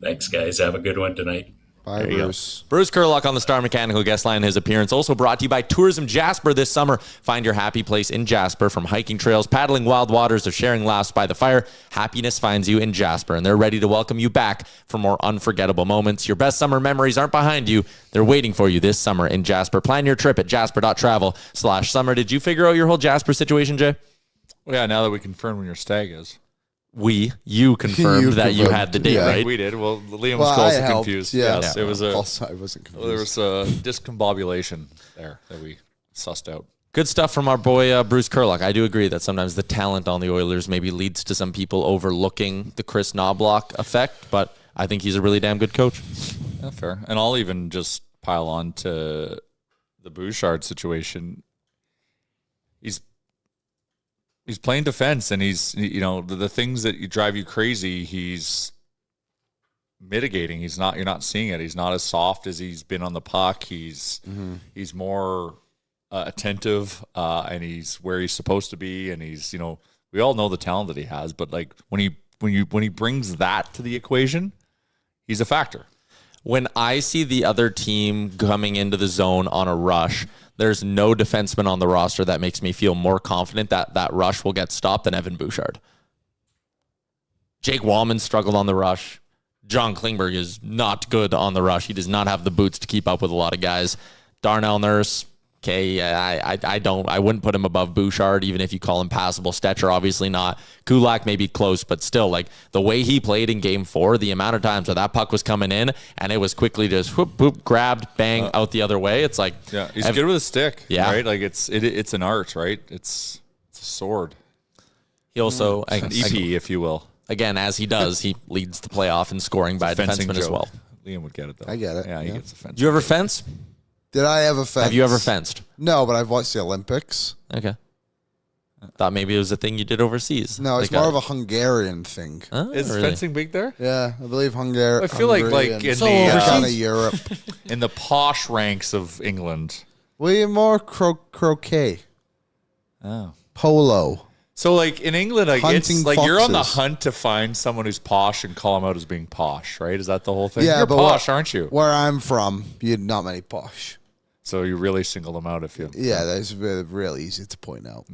S6: Thanks, guys. Have a good one tonight.
S4: Bye, Bruce.
S2: Bruce Curlock on the Star Mechanical guest line. His appearance also brought to you by Tourism Jasper this summer. Find your happy place in Jasper. From hiking trails, paddling wild waters, or sharing laughs by the fire, happiness finds you in Jasper, and they're ready to welcome you back for more unforgettable moments. Your best summer memories aren't behind you. They're waiting for you this summer in Jasper. Plan your trip at jasper.travel/summer. Did you figure out your whole Jasper situation, Jay?
S3: Well, yeah, now that we confirmed when your stag is.
S2: You confirmed that you had the date,
S4: yeah.
S2: right?
S3: We did. Well, Liam was also confused.
S4: Yeah.
S3: Yes, it was a.
S4: Also, I wasn't confused.
S3: There was a discombobulation there that we sussed out.
S2: Good stuff from our boy Bruce Curlock. I do agree that sometimes the talent on the Oilers maybe leads to some people overlooking the Chris Knoblock effect, but I think he's a really damn good coach.
S3: Yeah, fair. And I'll even just pile on to the Bouchard situation. He's playing defense, and he's, the things that drive you crazy, he's mitigating. You're not seeing it. He's not as soft as he's been on the puck. He's more attentive, and he's where he's supposed to be. And he's, we all know the talent that he has, but like when he brings that to the equation, he's a factor.
S2: When I see the other team coming into the zone on a rush, there's no defenseman on the roster that makes me feel more confident that that rush will get stopped than Evan Bouchard. Jake Wallman struggled on the rush. John Klingberg is not good on the rush. He does not have the boots to keep up with a lot of guys. Darnell Nurse, okay, I wouldn't put him above Bouchard, even if you call him passable. Stetcher, obviously not. Kulak may be close, but still, like the way he played in Game 4, the amount of times where that puck was coming in and it was quickly just whoop, boop, grabbed, bang, out the other way. It's like,
S3: yeah, he's good with a stick.
S2: Yeah,
S3: right. Like it's an art, right? It's a sword.
S2: He also
S3: an EP, if you will.
S2: Again, as he does, he leads the playoff in scoring by a defenseman as well.
S3: Liam would get it though.
S4: I get it.
S3: Yeah, he gets the fence.
S2: You ever fence?
S4: Did I ever fence?
S2: Have you ever fenced?
S4: No, but I've watched the Olympics.
S2: Okay. Thought maybe it was a thing you did overseas.
S4: No, it's more of a Hungarian thing.
S2: Oh,
S3: Is
S2: really?
S3: fencing big there?
S4: Yeah, I believe Hungary.
S3: I feel like in the
S4: kind of Europe.
S3: in the posh ranks of England.
S4: Way more croquet,
S3: Oh.
S4: polo.
S3: So like in England, like it's
S4: Hunting
S3: like you're on the
S4: foxes.
S3: hunt to find someone who's posh and call them out as being posh, right? Is that the whole thing?
S4: Yeah,
S3: you're
S4: but
S3: posh, aren't you?
S4: Where I'm from, you're not many posh.
S3: So you really single them out if you.
S4: Yeah, that's real easy to point out.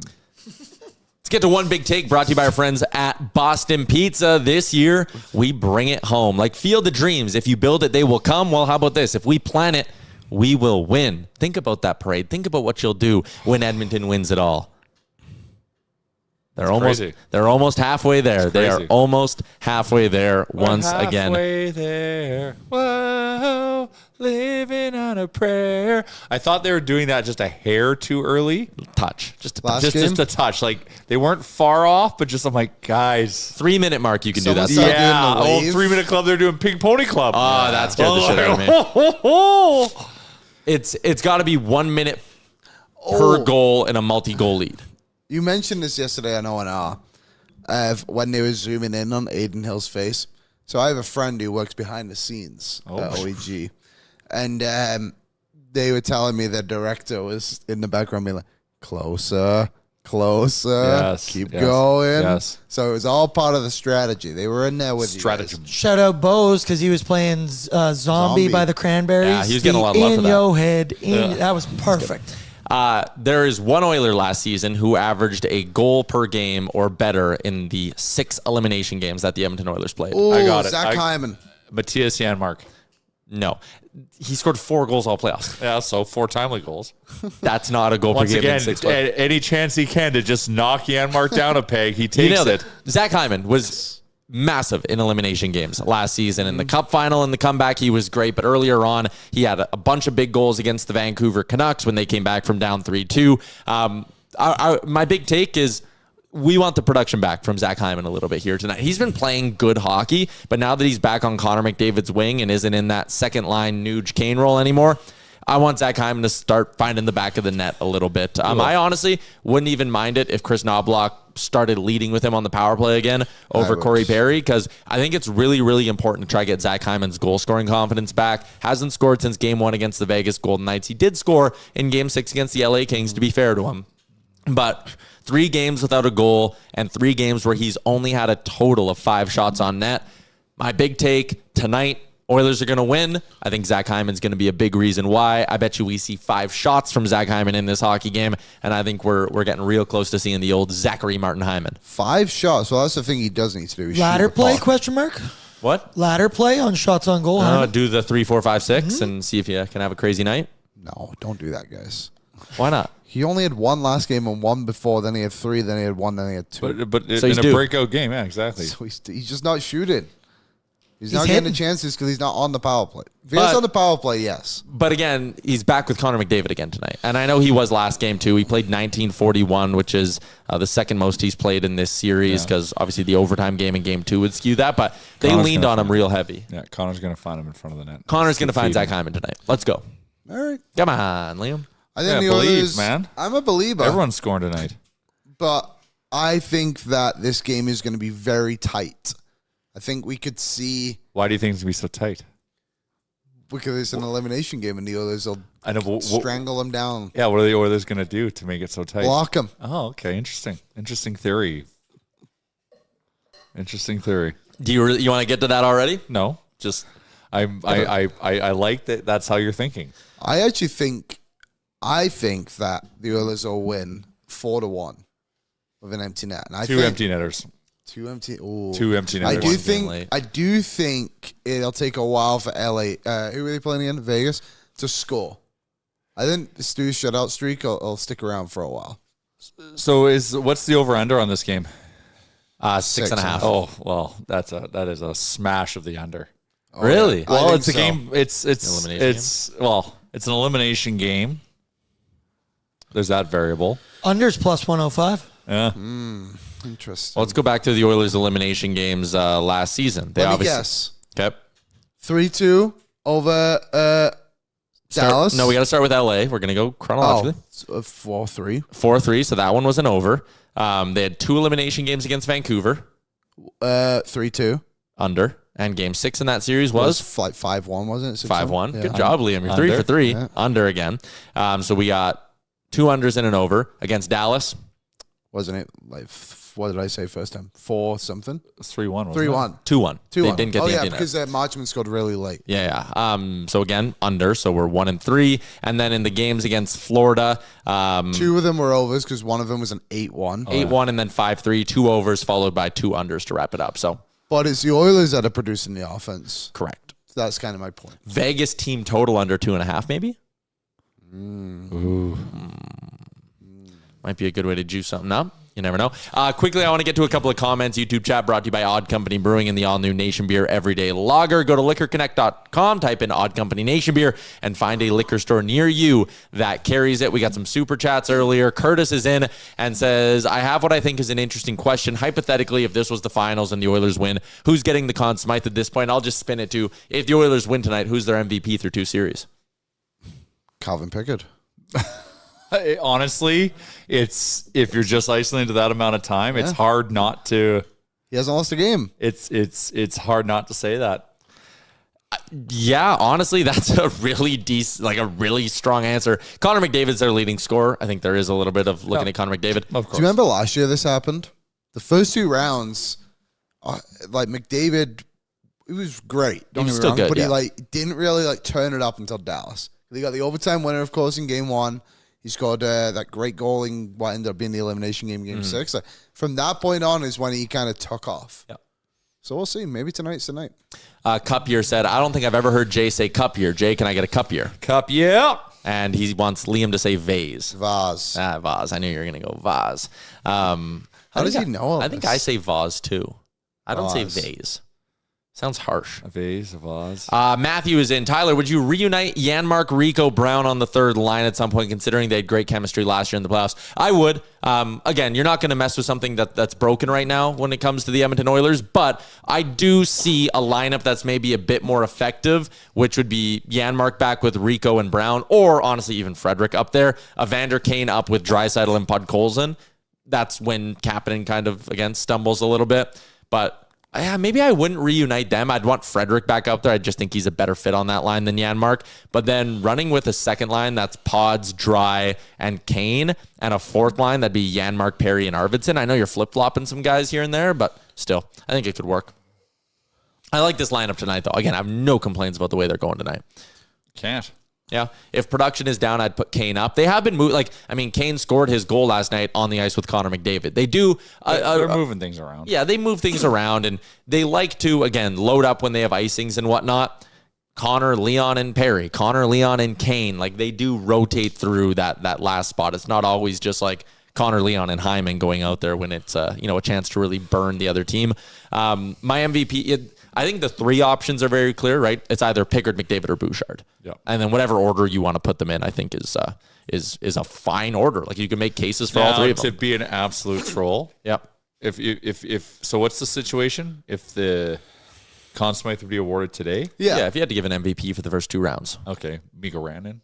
S2: Let's get to one big take brought to you by our friends at Boston Pizza. This year, we bring it home. Like Field of Dreams. If you build it, they will come. Well, how about this? If we plan it, we will win. Think about that parade. Think about what you'll do when Edmonton wins it all. They're almost halfway there. They are almost halfway there once again.
S3: Halfway there. Whoa, living on a prayer. I thought they were doing that just a hair too early.
S2: Touch. Just
S3: a touch. Like they weren't far off, but just I'm like, guys.
S2: 3-minute mark, you can
S4: Someone
S2: do that.
S4: said-
S3: Yeah,
S4: doing the
S3: old
S4: wave.
S3: 3-minute club. They're doing Pink Pony Club.
S2: Oh, that scared the shit out of me. It's got to be 1 minute per goal in a multi-goal lead.
S4: You mentioned this yesterday on O&R when they were zooming in on Aiden Hill's face. So I have a friend who works behind the scenes at OEG. And they were telling me the director was in the background being like, closer, keep going.
S3: Yes.
S4: So it was all part of the strategy. They were in there with
S3: Stratagem.
S4: you guys.
S5: Shout out Bose because he was playing Zombie by the Cranberries.
S2: Yeah, he was getting a lot of love for
S5: in
S2: that.
S5: yo head. That was perfect.
S2: There is one Oiler last season who averaged a goal per game or better in the 6 elimination games that the Edmonton Oilers played.
S4: Ooh,
S3: I got it.
S4: Zach Hyman.
S3: Matthias Janmark.
S2: No. He scored 4 goals all playoffs.
S3: Yeah, so 4 timely goals.
S2: That's not a goal
S3: Once
S2: per game
S3: again,
S2: in 6 playoffs.
S3: any chance he can to just knock Janmark down a peg, he
S2: You
S3: takes
S2: nailed
S3: it.
S2: Zach Hyman was massive in elimination games last season. In the cup final and the comeback, he was great. But earlier on, he had a bunch of big goals against the Vancouver Canucks when they came back from down 3-2. My big take is we want the production back from Zach Hyman a little bit here tonight. He's been playing good hockey, but now that he's back on Connor McDavid's wing and isn't in that second line Nuge Kane role anymore, I want Zach Hyman to start finding the back of the net a little bit. I honestly wouldn't even mind it if Chris Knoblock started leading with him on the power play again over Corey Perry, because I think it's really, really important to try to get Zach Hyman's goal-scoring confidence back. Hasn't scored since Game 1 against the Vegas Golden Knights. He did score in Game 6 against the LA Kings, to be fair to him. But 3 games without a goal and 3 games where he's only had a total of 5 shots on net. My big take tonight, Oilers are going to win. I think Zach Hyman's going to be a big reason why. I bet you we see 5 shots from Zach Hyman in this hockey game, and I think we're getting real close to seeing the old Zachary Martin Hyman.
S4: 5 shots. Well, that's the thing he does need to do.
S5: Ladder play, question mark?
S2: What?
S5: Ladder play on shots on goal.
S2: Do the 3, 4, 5, 6 and see if you can have a crazy night?
S4: No, don't do that, guys.
S2: Why not?
S4: He only had 1 last game and 1 before. Then he had 3. Then he had 1. Then he had 2.
S3: But
S2: So
S3: in
S2: he's
S3: a
S2: due.
S3: breakout game, yeah, exactly.
S4: So he's just not shooting. He's not
S5: hitting.
S4: getting the chances because he's not on the power play. If he is on the power play, yes.
S2: But again, he's back with Connor McDavid again tonight. And I know he was last game too. He played 1941, which is the second most he's played in this series, because obviously the overtime game in Game 2 would skew that. But they
S3: Connor's
S2: leaned
S3: gonna
S2: on him
S3: find
S2: real heavy.
S3: Yeah, Connor's going to find him in front of the net.
S2: Connor's going to find Zach Hyman tonight. Let's go.
S4: All right.
S2: Come on, Liam.
S4: I think
S3: Yeah,
S4: the
S3: believe,
S4: Oilers,
S3: man.
S4: I'm a believer.
S3: Everyone's scoring tonight.
S4: But I think that this game is going to be very tight. I think we could see,
S3: Why do you think it's going to be so tight?
S4: because it's an elimination game and the Oilers will
S3: I know.
S4: strangle them down,
S3: Yeah, what are the Oilers going to do to make it so tight?
S4: block them.
S3: Oh, okay. Interesting theory. Interesting theory.
S2: Do you want to get to that already?
S3: No, just I like that. That's how you're thinking.
S4: I actually think that the Oilers will win 4-1 with an empty net. And I
S3: Two
S4: think
S3: empty netters.
S4: Two empty. Ooh.
S3: Two empty netters.
S4: I do think it'll take a while for LA. Who are they playing again? Vegas to score. I think the Stu's shutout streak will stick around for a while.
S3: So what's the over under on this game?
S2: 6.5.
S3: Oh well, that is a smash of the under.
S2: Really?
S4: I
S3: Well,
S4: think
S3: it's a
S4: so.
S3: game. It's it's an elimination game. There's that variable.
S5: Unders plus 105.
S3: Yeah.
S4: Interesting.
S2: Well, let's go back to the Oilers elimination games last season.
S4: Let me guess.
S2: Okay.
S4: 3-2 over Dallas.
S2: No, we got to start with LA. We're going to go chronologically.
S4: 4-3.
S2: 4-3, so that one was an over. They had 2 elimination games against Vancouver,
S4: 3-2.
S2: under. And game 6 in that series was
S4: like 5-1, wasn't it?
S2: 5-1.
S4: Yeah.
S2: Good job, Liam. You're 3 for 3.
S4: Yeah.
S2: Under again. So we got 2 unders and an over against Dallas.
S4: Wasn't it like, what did I say first time? 4 something?
S3: 3-1.
S4: 3-1.
S2: 2-1.
S4: 2-1.
S2: They didn't get the
S4: yeah,
S2: empty net.
S4: because Marchman scored really late.
S2: Yeah. So again, under. So we're 1-3. And then in the games against Florida,
S4: 2 of them were overs because one of them was an 8-1.
S2: 8-1 and then 5-3, 2 overs followed by 2 unders to wrap it up. So
S4: But it's the Oilers that are producing the offense.
S2: correct.
S4: So that's kind of my point.
S2: Vegas team total under 2.5, maybe. Might be a good way to juice something up. You never know. Quickly, I want to get to a couple of comments. YouTube chat brought to you by Odd Company Brewing and the all-new Nation Beer Everyday Lager. Go to liquorconnect.com, type in Odd Company Nation Beer, and find a liquor store near you that carries it. We got some super chats earlier. Curtis is in and says, I have what I think is an interesting question. Hypothetically, if this was the finals and the Oilers win, who's getting the Conn Smythe at this point? I'll just spin it to, if the Oilers win tonight, who's their MVP through 2 series?
S4: Calvin Pickard.
S3: Honestly, it's if you're just isolated to that amount of time, it's hard not to.
S4: He hasn't lost a game.
S3: It's hard not to say that.
S2: Yeah, honestly, that's a really a really strong answer. Connor McDavid's their leading scorer. I think there is a little bit of looking at Connor McDavid.
S3: Of course.
S4: Do you remember last year this happened? The first 2 rounds, like McDavid, it was great. Don't
S2: He was
S4: get me
S2: still
S4: wrong,
S2: good,
S4: but
S2: yeah.
S4: he didn't really turn it up until Dallas. He got the overtime winner, of course, in game 1. He scored that great goal in what ended up being the elimination game, game 6. Like, from that point on is when he kind of took off.
S2: Yeah.
S4: So we'll see. Maybe tonight's the night.
S2: Cup year said, I don't think I've ever heard Jay say cup year. Jay, can I get a cup year?
S3: Cup, yeah.
S2: And he wants Liam to say vase.
S4: Vaz.
S2: Vase. I knew you were going to go vase.
S4: How does he know all
S2: I think
S4: this?
S2: I say vase too. I don't say
S4: Vase.
S2: vase. Sounds harsh.
S3: A vase of Oz.
S2: Matthew is in. Tyler, would you reunite Janmark, Rico, Brown on the third line at some point, considering they had great chemistry last year in the playoffs? I would. Again, you're not going to mess with something that's broken right now when it comes to the Edmonton Oilers, but I do see a lineup that's maybe a bit more effective, which would be Janmark back with Rico and Brown, or honestly even Frederick up there. Evander Kane up with Draisaitl and Podkolzin. That's when Kapanen kind of, again, stumbles a little bit. But yeah, maybe I wouldn't reunite them. I'd want Frederick back up there. I just think he's a better fit on that line than Janmark. But then running with a second line that's Pods, Dry, and Kane, and a fourth line that'd be Janmark, Perry, and Arvidsson. I know you're flip-flopping some guys here and there, but still, I think it could work. I like this lineup tonight, though. Again, I have no complaints about the way they're going tonight.
S3: Can't.
S2: Yeah, if production is down, I'd put Kane up. They have been Kane scored his goal last night on the ice with Connor McDavid. They do.
S3: They're moving things around.
S2: Yeah, they move things around, and they like to, again, load up when they have icings and whatnot. Connor, Leon, and Perry. Connor, Leon, and Kane. Like, they do rotate through that last spot. It's not always just like Connor, Leon, and Hyman going out there when it's a chance to really burn the other team. My MVP... I think the three options are very clear, right? It's either Pickard, McDavid, or Bouchard. Yeah. And then whatever order you want to put them in, I think is a fine order. Like, you can make cases for all three of them.
S3: To be an absolute troll.
S2: Yep.
S3: If so, what's the situation? If the Conn Smythe would be awarded today?
S2: Yeah. If you had to give an MVP for the first two rounds.
S3: Okay. Mikko Rantanen.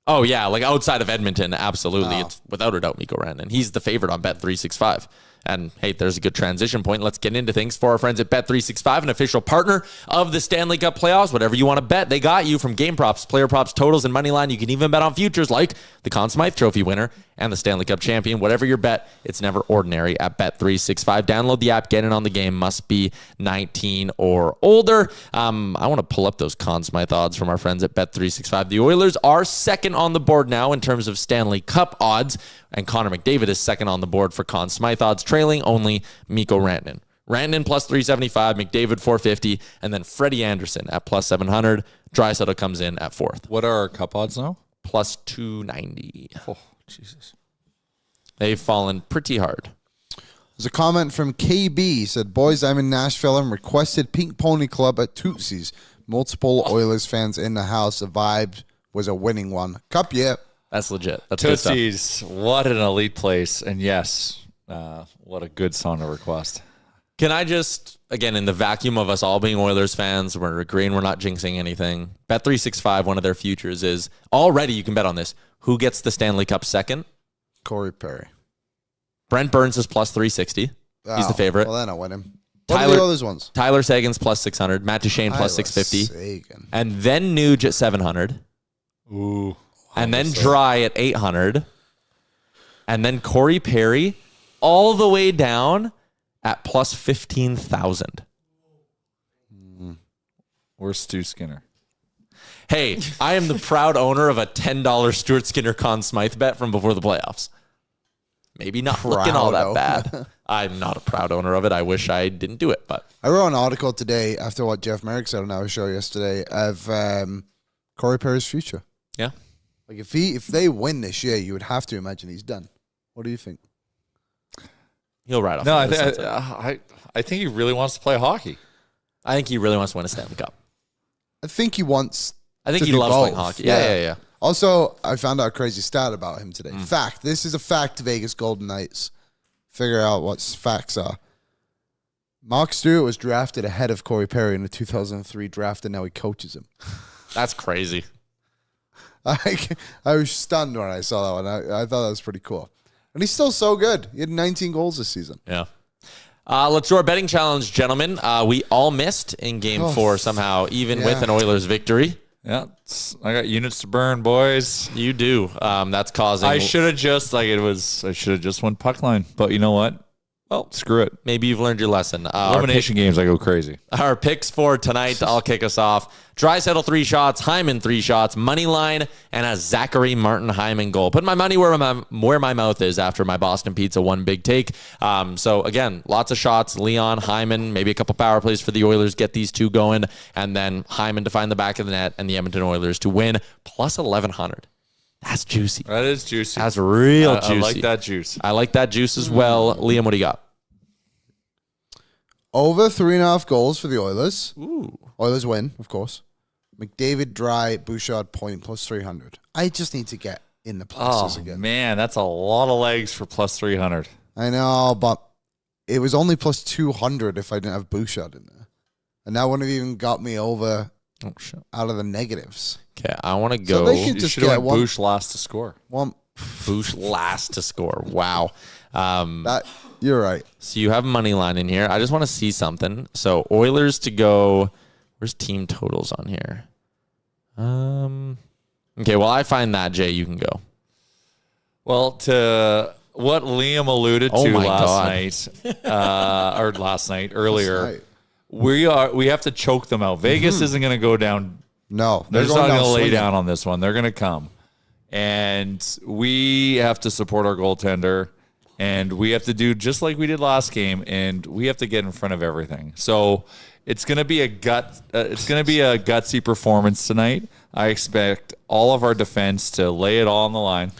S2: Oh, yeah. Like, outside of Edmonton, absolutely. It's without a doubt Mikko Rantanen. He's the favorite on Bet365. And, hey, there's a good transition point. Let's get into things for our friends at Bet365, an official partner of the Stanley Cup playoffs. Whatever you want to bet, they got you, from game props, player props, totals, and money line. You can even bet on futures like the Conn Smythe Trophy winner and the Stanley Cup champion. Whatever your bet, it's never ordinary at Bet365. Download the app, get in on the game. Must be 19 or older. I want to pull up those Conn Smythe odds from our friends at Bet365. The Oilers are second on the board now in terms of Stanley Cup odds, and Connor McDavid is second on the board for Conn Smythe odds, trailing only Mikko Rantanen. Rantanen plus 375, McDavid 450, and then Freddie Anderson at plus 700. Draisaitl comes in at fourth.
S3: What are our cup odds now?
S2: Plus 290.
S3: Oh, Jesus.
S2: They've fallen pretty hard.
S4: There's a comment from KB. He said, boys, I'm in Nashville and requested Pink Pony Club at Tootsie's. Multiple Oilers fans in the house. The vibe was a winning one. Cup, yeah.
S2: That's legit. That's good stuff.
S3: Tootsie's, what an elite place. And yes, what a good song to request.
S2: Can I just, again, in the vacuum of us all being Oilers fans, we're agreeing we're not jinxing anything. Bet365, one of their futures is, already you can bet on this, who gets the Stanley Cup second?
S4: Corey Perry.
S2: Brent Burns is plus 360. He's the favorite.
S4: Well, then I'll win him. What are the others ones?
S2: Tyler Sagan's plus 600. Matt Duchene plus 650.
S4: Sagan.
S2: And then Nuge at 700.
S3: Ooh.
S2: And then Dry at 800. And then Corey Perry all the way down at plus 15,000.
S3: Where's Stu Skinner?
S2: Hey, I am the proud owner of a $10 Stuart Skinner Conn Smythe bet from before the playoffs. Maybe not looking all that bad. I'm not a proud owner of it. I wish I didn't do it, but
S4: I wrote an article today after what Jeff Merrick said on our show yesterday of Corey Perry's future.
S2: Yeah.
S4: Like if they win this year, you would have to imagine he's done. What do you think?
S2: He'll ride off.
S3: No, I think he really wants to play hockey.
S2: I think he really wants to win a Stanley Cup.
S4: I think he wants.
S2: I think
S4: to
S2: he
S4: do
S2: loves
S4: both.
S2: playing hockey. Yeah.
S4: Also, I found out a crazy stat about him today. Fact. This is a fact, Vegas Golden Knights. Figure out what facts are. Mark Stewart was drafted ahead of Corey Perry in the 2003 draft, and now he coaches him.
S2: That's crazy.
S4: I was stunned when I saw that one. I thought that was pretty cool. And he's still so good. He had 19 goals this season.
S2: Yeah. Let's do our betting challenge, gentlemen. We all missed in game 4 somehow, even with an Oilers victory.
S3: Yeah, I got units to burn, boys.
S2: You do. That's causing.
S3: I should have just went puck line, but you know what? Well, screw it.
S2: Maybe you've learned your lesson.
S3: Elimination games, I go crazy.
S2: Our picks for tonight, I'll kick us off. Draisaitl 3 shots, Hyman 3 shots, money line, and a Zachary Martin Hyman goal. Put my money where my mouth is after my Boston Pizza one big take. So again, lots of shots. Leon, Hyman, maybe a couple power plays for the Oilers, get these two going, and then Hyman to find the back of the net and the Edmonton Oilers to win plus 1,100. That's juicy.
S3: That is juicy.
S2: That's real juicy.
S3: I like that juice.
S2: I like that juice as well. Liam, what do you got?
S4: Over 3.5 goals for the Oilers. Ooh. Oilers win, of course. McDavid, Dry, Bouchard, point plus 300. I just need to get in the pluses again.
S3: Man, that's a lot of legs for plus 300.
S4: I know, but it was only plus 200 if I didn't have Bouchard in there. And that wouldn't have even got me over out of the negatives.
S2: Okay, I want to go.
S4: So they could
S3: You
S4: just
S3: should have
S4: get
S3: went Bouch last to score.
S4: one.
S2: Bouch last to score. Wow.
S4: You're right.
S2: So you have money line in here. I just want to see something. So Oilers to go. Where's team totals on here? Okay, well, I find that, Jay, you can go.
S3: Well, to what Liam alluded to last night, earlier, we have to choke them out. Vegas isn't going to go down.
S4: No,
S3: They're just not going to lay down on this one. They're going to come. And we have to support our goaltender. And we have to do just like we did last game. And we have to get in front of everything. So it's going to be a gutsy performance tonight. I expect all of our defense to lay it all on the line.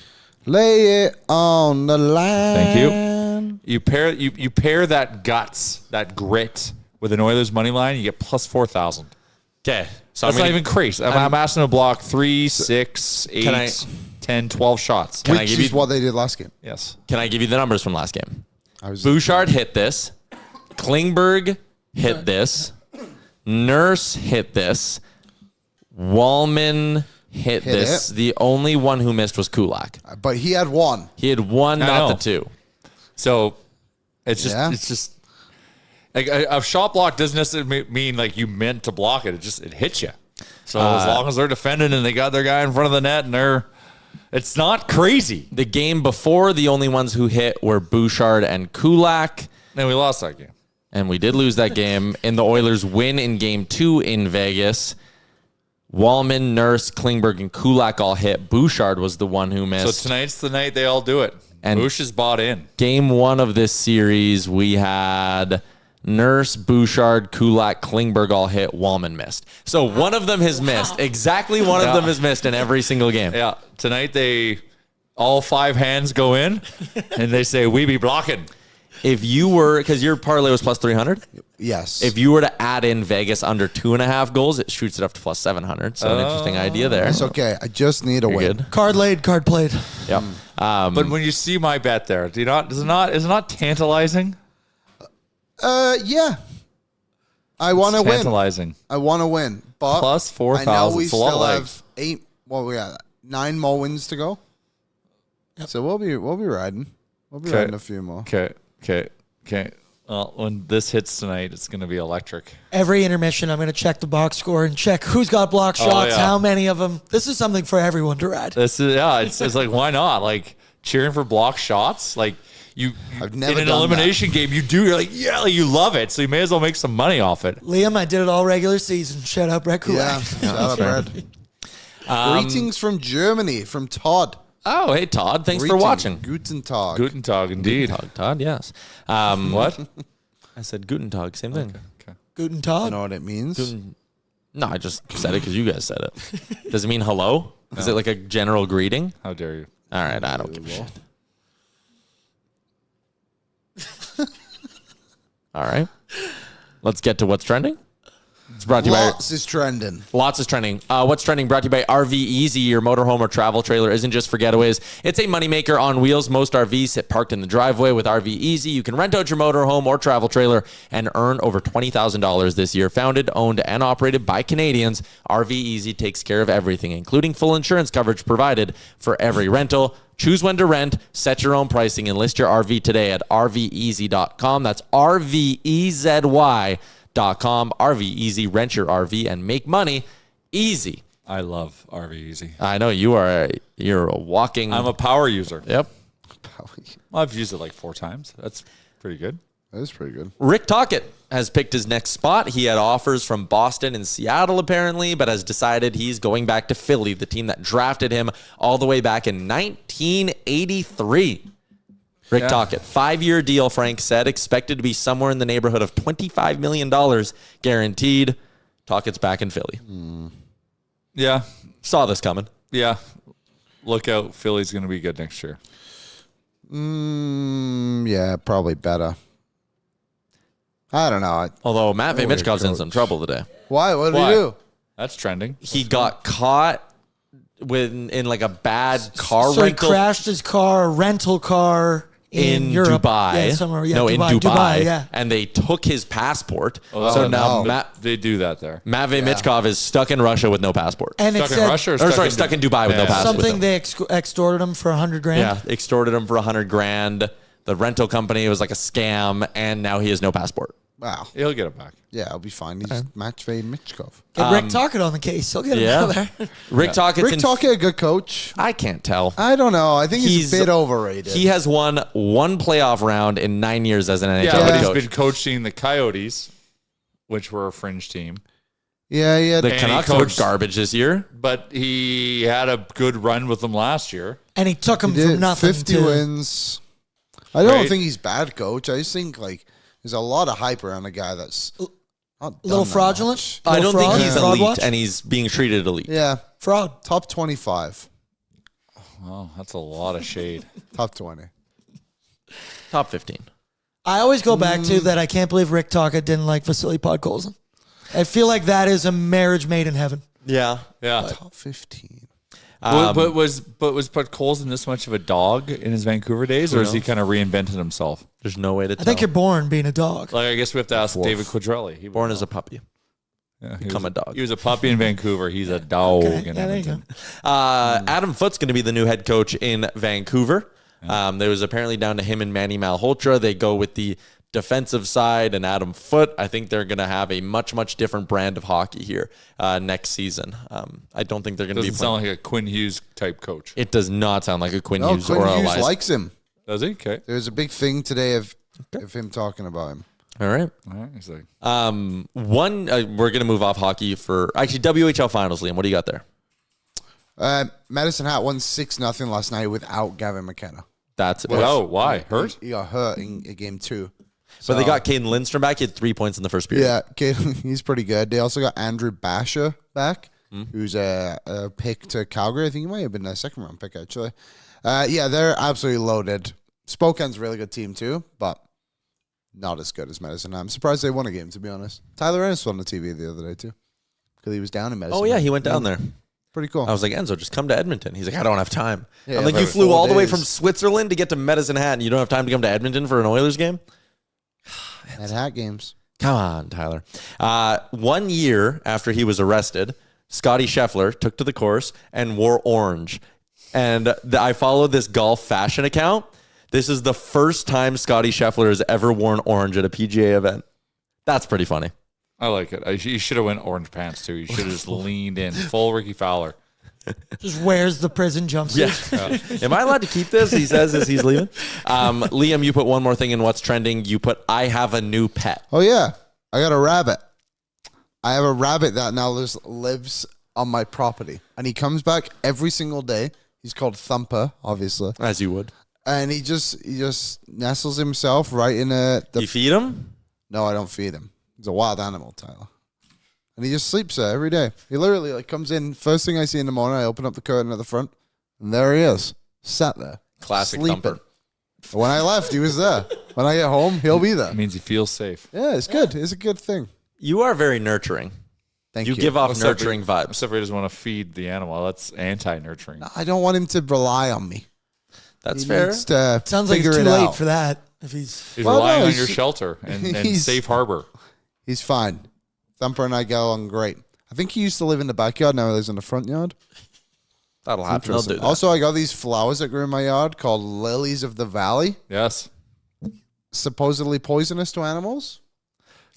S4: Lay it on the line.
S3: Thank you. You pair that guts, that grit, with an Oilers money line, you get plus 4,000.
S2: Okay. So
S3: That's not even crazy. I'm asking to block 3, 6, 8, 10, 12 shots.
S2: Can I
S4: Which
S2: give you
S4: is what they did last game.
S3: Yes.
S2: Can I give you the numbers from last game? Bouchard hit this. Klingberg hit this. Nurse hit this. Wallman hit this.
S4: it.
S2: The only one who missed was Kulak.
S4: But he had one.
S2: He had one, not the two.
S3: So it's just like a shot block doesn't necessarily mean like you meant to block it. It hits you. So as long as they're defending and they got their guy in front of the net and it's not crazy.
S2: The game before, the only ones who hit were Bouchard and Kulak.
S3: And we lost that game.
S2: And we did lose that game. And the Oilers win in game 2 in Vegas. Wallman, Nurse, Klingberg, and Kulak all hit. Bouchard was the one who missed.
S3: So tonight's the night they all do it. And Bouch is bought in.
S2: Game 1 of this series, we had Nurse, Bouchard, Kulak, Klingberg all hit. Wallman missed. So one of them has missed. Exactly one of them has missed in every single game.
S3: Yeah. Tonight all 5 hands go in and they say, we be blocking.
S2: If you were, because your parlay was plus 300?
S4: Yes.
S2: If you were to add in Vegas under 2.5 goals, it shoots it up to plus 700. So an interesting idea there.
S4: It's okay. I just need a win.
S2: Good.
S5: Card laid, card played.
S2: Yep.
S3: But when you see my bet there, is it not tantalizing?
S4: Yeah. I want to win.
S3: Tantalizing.
S4: I want to win. But
S3: Plus 4,000.
S4: I know we
S3: It's a lot
S4: still
S3: of
S4: have 9 more wins to go. Yep. So we'll be riding. We'll be riding a few more.
S3: Okay. Well, when this hits tonight, it's going to be electric.
S5: Every intermission, I'm going to check the box score and check who's got block shots, how many of them. This is something for everyone to ride.
S3: It's like, why not? Like, cheering for block shots. Like,
S4: I've never
S3: in an
S4: done
S3: elimination game, you're like, like you love it. So you may as well make some money off it.
S5: Liam, I did it all regular season. Shout out Brett Kulak.
S4: Yeah, shout out Brad. Greetings from Germany, from Todd.
S2: Oh, hey, Todd. Thanks for watching.
S4: Guten Tag.
S3: Guten Tag, indeed.
S2: Guten Tag, Todd, yes.
S3: What?
S2: I said Guten Tag, same thing.
S3: Okay.
S5: Guten
S4: You
S5: Tag.
S4: know what it means?
S2: No, I just said it because you guys said it. Does it mean hello? Is it like a general greeting?
S3: How dare you?
S2: All right, I don't give a shit. All right. Let's get to what's trending. It's brought to you by
S4: Lots is trending.
S2: Lots is trending. What's trending? Brought to you by RV Easy. Your motorhome or travel trailer isn't just for getaways. It's a moneymaker on wheels. Most RVs sit parked in the driveway. With RV Easy, you can rent out your motorhome or travel trailer and earn over $20,000 this year. Founded, owned, and operated by Canadians, RV Easy takes care of everything, including full insurance coverage provided for every rental. Choose when to rent, set your own pricing, and list your RV today at RVEasy.com. That's RVEZY.com. RV Easy, rent your RV and make money easy.
S3: I love RV Easy.
S2: I know you're a walking.
S3: I'm a power user.
S2: Yep.
S3: Well, I've used it like 4 times. That's pretty good.
S4: That is pretty good.
S2: Rick Tocchet has picked his next spot. He had offers from Boston and Seattle apparently, but has decided he's going back to Philly, the team that drafted him all the way back in 1983. Rick Tocchet, 5-year deal, Frank said, expected to be somewhere in the neighborhood of $25 million guaranteed. Tocchet's back in Philly.
S3: Yeah.
S2: Saw this coming.
S3: Yeah. Look out. Philly's going to be good next year.
S4: Yeah, probably better. I don't know.
S2: Although Matvey
S4: weird
S2: Michkov's in
S4: coach.
S2: some trouble today.
S4: Why? What did
S3: Why?
S4: he do?
S3: That's trending.
S2: He got caught in like a bad car
S5: So he
S2: rental
S5: crashed his car, a rental car in Europe.
S2: Dubai.
S5: Yeah, somewhere. Yeah,
S2: no,
S5: Dubai,
S2: in Dubai.
S5: yeah.
S2: And they took his passport.
S3: Oh,
S2: so now
S4: no.
S3: They do that there.
S2: Matvey Michkov is stuck in Russia with no passport.
S5: And it
S3: Stuck in
S5: said
S3: Russia or
S2: stuck in Dubai with no passport.
S5: something they extorted him for $100,000.
S2: Yeah, extorted him for $100,000. The rental company was like a scam, and now he has no passport.
S4: Wow.
S3: He'll get it back.
S4: Yeah, I'll be fine. He's Matvey Michkov.
S5: Get Rick Tocchet on the case. He'll get him out of there.
S2: Rick Tocchet's
S4: Rick Tocchet, a good coach.
S2: I can't tell.
S4: I don't know. I think he's a bit overrated.
S2: He has won one playoff round in 9 years as an NHL
S3: Yeah, but he's
S2: coach.
S3: been coaching the Coyotes, which were a fringe team.
S4: Yeah.
S2: The
S3: And
S2: Canucks
S3: he
S2: were
S3: coached-
S2: garbage this year.
S3: But he had a good run with them last year.
S5: And he took him
S4: He did
S5: from nothing
S4: 50
S5: to
S4: wins. I don't
S3: Right.
S4: think he's bad coach. I just think like there's a lot of hype around a guy that's not
S5: a little
S4: done that
S5: fraudulent.
S2: I don't think he's
S5: fraud
S2: elite,
S5: watch?
S2: and he's being treated elite.
S4: much. Yeah,
S5: Fraud.
S4: top 25,
S3: Oh, that's a lot of shade.
S4: top 20.
S2: Top 15.
S5: I always go back to that. I can't believe Rick Tocchet didn't like Vasily Podkolzin. I feel like that is a marriage made in heaven.
S2: Yeah.
S3: Yeah.
S4: Top 15.
S3: But was Podkolzin this much of a dog in his Vancouver days, or has he kind of reinvented himself?
S2: There's no way to tell.
S5: I think you're born being a dog.
S3: Like, I guess we have to ask David Quadrelli. He
S2: born as a puppy. Become a dog.
S3: He was a puppy in Vancouver. He's a dog
S5: Okay,
S3: in
S5: yeah, there you
S3: Edmonton.
S5: go.
S2: Adam Foote's going to be the new head coach in Vancouver. There was apparently down to him and Manny Malhotra. They go with the defensive side and Adam Foote. I think they're going to have a much, much different brand of hockey here next season. I don't think they're going to be
S3: Doesn't sound like a Quinn Hughes type coach.
S2: It does not sound like a Quinn
S4: No,
S2: Hughes
S4: Quinn
S2: or a
S4: Hughes
S2: Elias.
S4: likes him.
S3: Does he? Okay.
S4: There's a big thing today of him talking about him.
S2: All right.
S3: All right. He's like,
S2: We're going to move off hockey for actually WHL finals, Liam. What do you got there?
S4: Medicine Hat won 6-0 last night without Gavin McKenna.
S2: That's it.
S3: oh, why? Hurt?
S4: He got hurt in game 2.
S2: But they got Caden Lindstrom back. He had 3 points in the first period.
S4: Yeah, he's pretty good. They also got Andrew Basha back, who's a pick to Calgary. I think he might have been a second-round pick, actually. Yeah, they're absolutely loaded. Spokane's a really good team, too, but not as good as Medicine Hat. I'm surprised they won a game, to be honest. Tyler Ennis was on the TV the other day, too, because he was down in Medicine
S2: Oh, yeah.
S4: Hat.
S2: He went down there.
S4: Pretty cool.
S2: I was like, Enzo, just come to Edmonton. He's like, I don't have time.
S4: Yeah,
S2: I'm like,
S4: for
S2: you flew
S4: 4
S2: all the way
S4: days.
S2: from Switzerland to get to Medicine Hat, and you don't have time to come to Edmonton for an Oilers game?
S4: At Hat games.
S2: Come on, Tyler. 1 year after he was arrested, Scotty Scheffler took to the course and wore orange. And I followed this golf fashion account. This is the first time Scotty Scheffler has ever worn orange at a PGA event. That's pretty funny.
S3: I like it. You should have went orange pants, too. You should have just leaned in. Full Ricky Fowler.
S5: Just wears the prison jumpsuit.
S2: Yeah. Am I allowed to keep this? He says as he's leaving. Liam, you put one more thing in what's trending. You put, I have a new pet.
S4: Oh, yeah. I got a rabbit. I have a rabbit that now lives on my property. And he comes back every single day. He's called Thumper, obviously.
S2: As you would.
S4: And he just nestles himself right in
S2: You feed him?
S4: No, I don't feed him. He's a wild animal, Tyler. And he just sleeps there every day. He literally comes in, first thing I see in the morning, I open up the curtain at the front, and there he is, sat there.
S2: Classic
S4: sleeping.
S2: Thumper.
S4: When I left, he was there. When I get home, he'll be there.
S3: It means he feels safe.
S4: Yeah, it's good. It's a good thing.
S2: You are very nurturing.
S4: Thank
S2: You
S4: you.
S2: give off
S3: Except
S2: nurturing vibes.
S3: Except for he doesn't want to feed the animal. That's anti-nurturing.
S4: I don't want him to rely on me.
S2: That's
S4: He
S2: fair.
S4: needs to
S5: Sounds like
S4: figure
S5: it's too
S4: it
S5: late
S4: out.
S5: for that. If he's
S3: He's
S4: Well,
S3: relying
S4: no,
S3: on
S4: he's-
S3: your shelter and
S4: he's-
S3: safe harbor.
S4: He's fine. Thumper and I get along great. I think he used to live in the backyard. Now he lives in the front yard.
S2: That'll happen. They'll do that.
S4: Also, I got these flowers that grew in my yard called lilies of the valley.
S3: Yes.
S4: Supposedly poisonous to animals.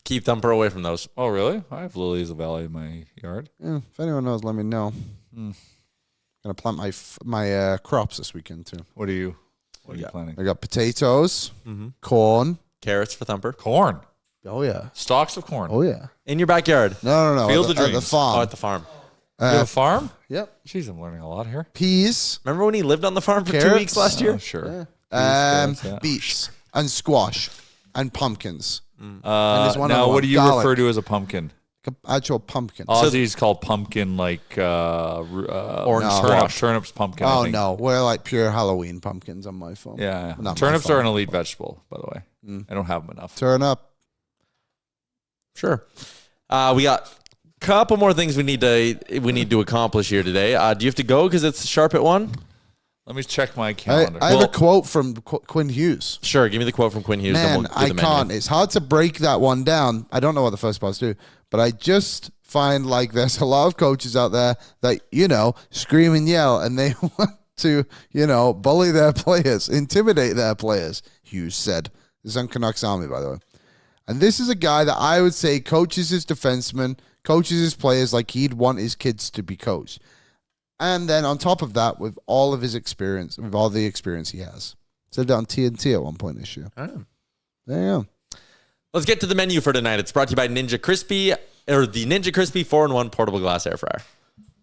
S2: Keep Thumper away from those.
S3: Oh, really? I have lilies of the valley in my yard.
S4: Yeah, if anyone knows, let me know. Gonna plant my crops this weekend too.
S3: What are you planning?
S4: I got potatoes, corn.
S2: Carrots for Thumper.
S3: Corn.
S4: Oh yeah.
S3: Stalks of corn.
S4: Oh yeah.
S2: In your backyard.
S4: No.
S3: Field
S4: at
S3: of
S4: the, at the
S3: dreams.
S4: farm.
S2: Oh, at the farm.
S3: You have a farm?
S4: Yep.
S3: Jeez, I'm learning a lot here.
S4: Peas,
S2: Remember when he lived on the farm for 2
S4: Carrots?
S2: weeks last year?
S3: Oh, sure.
S4: yeah.
S3: Peas, carrots, yeah.
S4: Beets, and squash, and pumpkins. there's one
S3: Now,
S4: other
S3: what
S4: one,
S3: do you
S4: garlic.
S3: refer to as a pumpkin?
S4: Actual pumpkin.
S3: Aussies call pumpkin like
S2: Orange
S4: No.
S2: squash.
S3: turnips pumpkin. I
S4: Oh
S3: think.
S4: no, we're like pure Halloween pumpkins on my phone.
S3: Yeah.
S4: Not my
S3: Turnips
S4: phone.
S3: are an elite vegetable, by the way. I don't have them enough.
S4: Turn up.
S2: Sure. We got a couple more things we need to accomplish here today. Do you have to go because it's sharp at 1?
S3: Let me check my calendar.
S4: I have a quote from Quinn Hughes.
S2: Sure, give me the quote from Quinn Hughes.
S4: Man,
S2: then we'll
S4: I
S2: do the
S4: can't.
S2: menu.
S4: It's hard to break that one down. I don't know what the first part's do, but I just find like there's a lot of coaches out there that, scream and yell, and they want to, bully their players, intimidate their players, Hughes said. This is on Canucks Army, by the way. And this is a guy that I would say coaches his defensemen, coaches his players like he'd want his kids to be coached. And then on top of that, with all of his experience, with all the experience he has. Said that on TNT at one point this year.
S2: Oh.
S4: There you go.
S2: Let's get to the menu for tonight. It's brought to you by the Ninja Crispy 4-in-1 portable glass air fryer.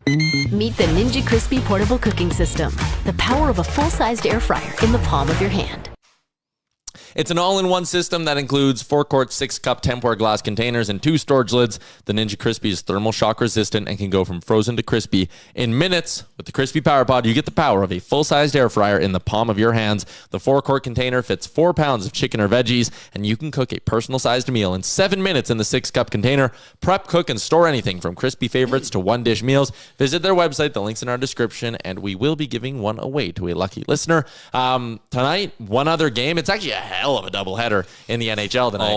S7: Meet the Ninja Crispy Portable Cooking System. The power of a full-sized air fryer in the palm of your hand.
S2: It's an all-in-one system that includes 4-quart, 6-cup Tupperware glass containers and 2 storage lids. The Ninja Crispy is thermal shock resistant and can go from frozen to crispy in minutes. With the Crispy Power Pod, you get the power of a full-sized air fryer in the palm of your hands. The 4-quart container fits 4 pounds of chicken or veggies, and you can cook a personal-sized meal in 7 minutes in the 6-cup container. Prep, cook, and store anything from crispy favorites to one-dish meals. Visit their website. The link's in our description, and we will be giving one away to a lucky listener. Tonight, one other game. It's actually a hell of a doubleheader in the NHL tonight.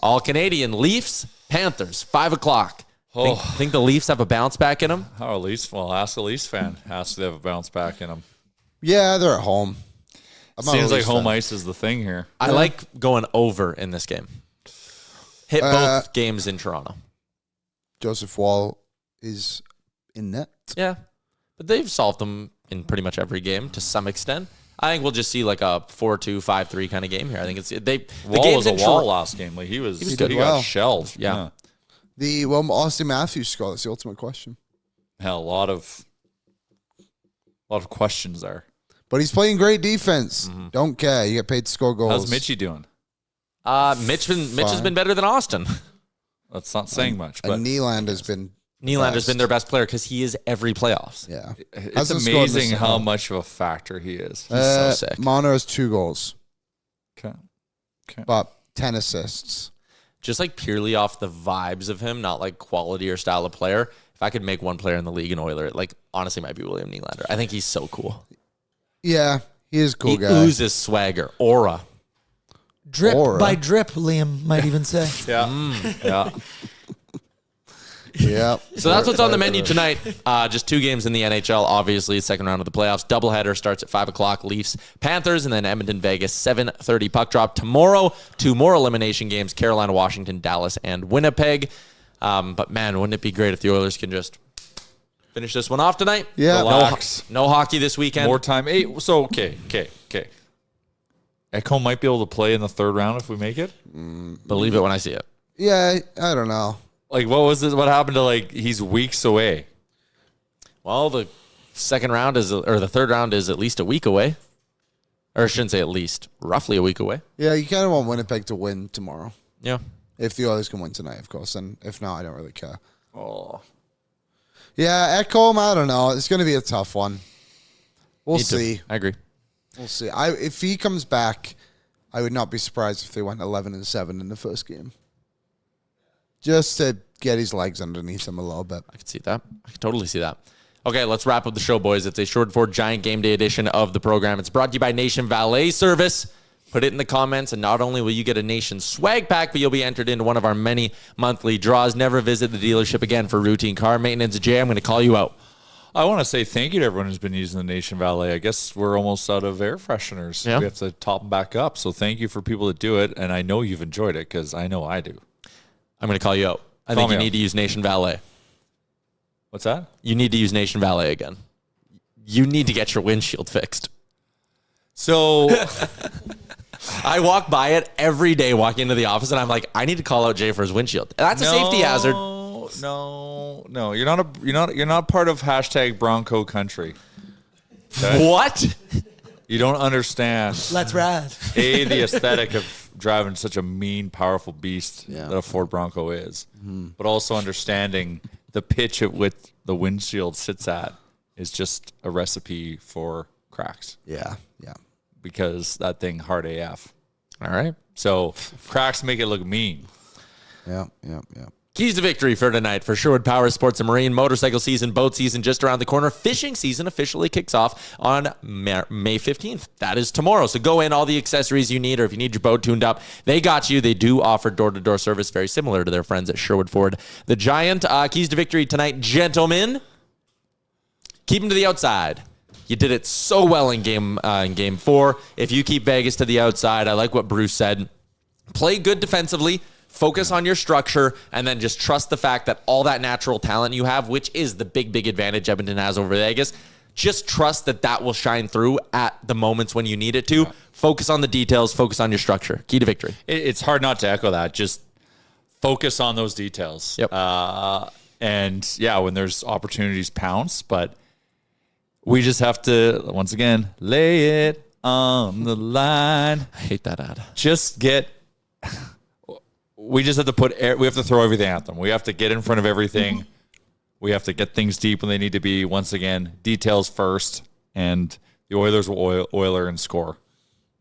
S2: All Canadian. Leafs, Panthers, 5 o'clock. Think the Leafs have a bounce back in them?
S3: Oh, Leafs. Well, ask a Leafs fan. Ask if they have a bounce back in them.
S4: Yeah, they're at home.
S3: Seems like home ice is the thing here.
S2: I like going over in this game. Hit both games in Toronto.
S4: Joseph Wall is in net.
S2: Yeah, but they've solved them in pretty much every game to some extent. I think we'll just see like a 4-2, 5-3 kind of game here. I think the
S3: Wall
S2: games
S3: was a
S2: in
S3: Wall
S2: Toronto
S3: last game. Like he
S4: did
S3: got
S4: well.
S3: shelled.
S2: Yeah.
S4: Austin Matthews score. That's the ultimate question.
S3: Hell, a lot of questions there.
S4: But he's playing great defense. Mm-hmm. Don't care. You get paid to score goals.
S3: How's Mitchie doing?
S2: Mitch has been better than Austin.
S3: That's not saying much. But
S4: Nylander's been
S2: been their best player because he is every playoffs.
S4: Yeah.
S3: It's amazing how much of a factor he is.
S2: He's so sick.
S4: Marner has 2 goals.
S3: Okay.
S4: But 10 assists.
S2: Just like purely off the vibes of him, not like quality or style of player. If I could make one player in the league an Oiler, it honestly might be William Nylander. I think he's so cool.
S4: Yeah, he is a cool guy.
S2: He oozes swagger, aura.
S5: Drip by drip, Liam might even say.
S3: Yeah.
S4: Yeah.
S2: So that's what's on the menu tonight. Just 2 games in the NHL, obviously, second round of the playoffs. Doubleheader starts at 5 o'clock, Leafs, Panthers, and then Edmonton, Vegas, 7:30 puck drop. Tomorrow, 2 more elimination games, Carolina, Washington, Dallas, and Winnipeg. But man, wouldn't it be great if the Oilers can just finish this one off tonight?
S4: Yeah.
S3: Relax.
S2: No hockey this weekend.
S3: More time. Hey, so, okay. Ekholm might be able to play in the 3rd round if we make it.
S2: Believe it when I see it.
S4: Yeah, I don't know.
S3: Like, what was this? What happened to, he's weeks away?
S2: Well, the 3rd round is at least a week away. Or I shouldn't say at least, roughly a week away.
S4: Yeah, you kind of want Winnipeg to win tomorrow.
S2: Yeah.
S4: If the Oilers can win tonight, of course. And if not, I don't really care.
S3: Oh.
S4: Yeah, Ekholm, I don't know. It's going to be a tough one. We'll see.
S2: I agree.
S4: We'll see. If he comes back, I would not be surprised if they went 11-7 in the first game. Just to get his legs underneath him a little bit.
S2: I could see that. I could totally see that. Okay, let's wrap up the show, boys. It's a short for Giant Game Day edition of the program. It's brought to you by Nation Valet Service. Put it in the comments, and not only will you get a Nation swag pack, but you'll be entered into one of our many monthly draws. Never visit the dealership again for routine car maintenance. Jay, I'm going to call you out.
S3: I want to say thank you to everyone who's been using the Nation Valet. I guess we're almost out of air fresheners.
S2: Yeah.
S3: We have to top them back up. So thank you for people that do it, and I know you've enjoyed it because I know I do.
S2: I'm going to call you out. I think you need to use Nation Valet.
S3: What's that?
S2: You need to use Nation Valet again. You need to get your windshield fixed.
S3: So
S2: I walk by it every day walking into the office, and I'm like, I need to call out Jay for his windshield. That's a safety hazard.
S3: No. You're not part of hashtag Bronco country. Okay?
S2: What?
S3: You don't understand.
S5: Let's ride.
S3: The aesthetic of driving such a mean, powerful beast that a Ford Bronco is, but also understanding the pitch at which the windshield sits at is just a recipe for cracks.
S4: Yeah.
S3: Because that thing hard AF.
S2: All right.
S3: So cracks make it look mean.
S4: Yeah.
S2: Keys to victory for tonight for Sherwood Power Sports and Marine. Motorcycle season, boat season just around the corner. Fishing season officially kicks off on May 15th. That is tomorrow. So go in, all the accessories you need, or if you need your boat tuned up, they got you. They do offer door-to-door service, very similar to their friends at Sherwood Ford. The Giant, keys to victory tonight, gentlemen. Keep them to the outside. You did it so well in game 4. If you keep Vegas to the outside, I like what Bruce said. Play good defensively. Focus on your structure, and then just trust the fact that all that natural talent you have, which is the big advantage Edmonton has over Vegas, just trust that will shine through at the moments when you need it to. Yeah. Focus on the details. Focus on your structure. Key to victory.
S3: It's hard not to echo that. Just focus on those details.
S2: Yep.
S3: And, yeah, when there's opportunities, pounce. But we just have to, once again, lay it on the line.
S2: I hate that ad.
S3: Just get... We just have to we have to throw everything at them. We have to get in front of everything. We have to get things deep when they need to be. Once again, details first, and the Oilers will oiler and score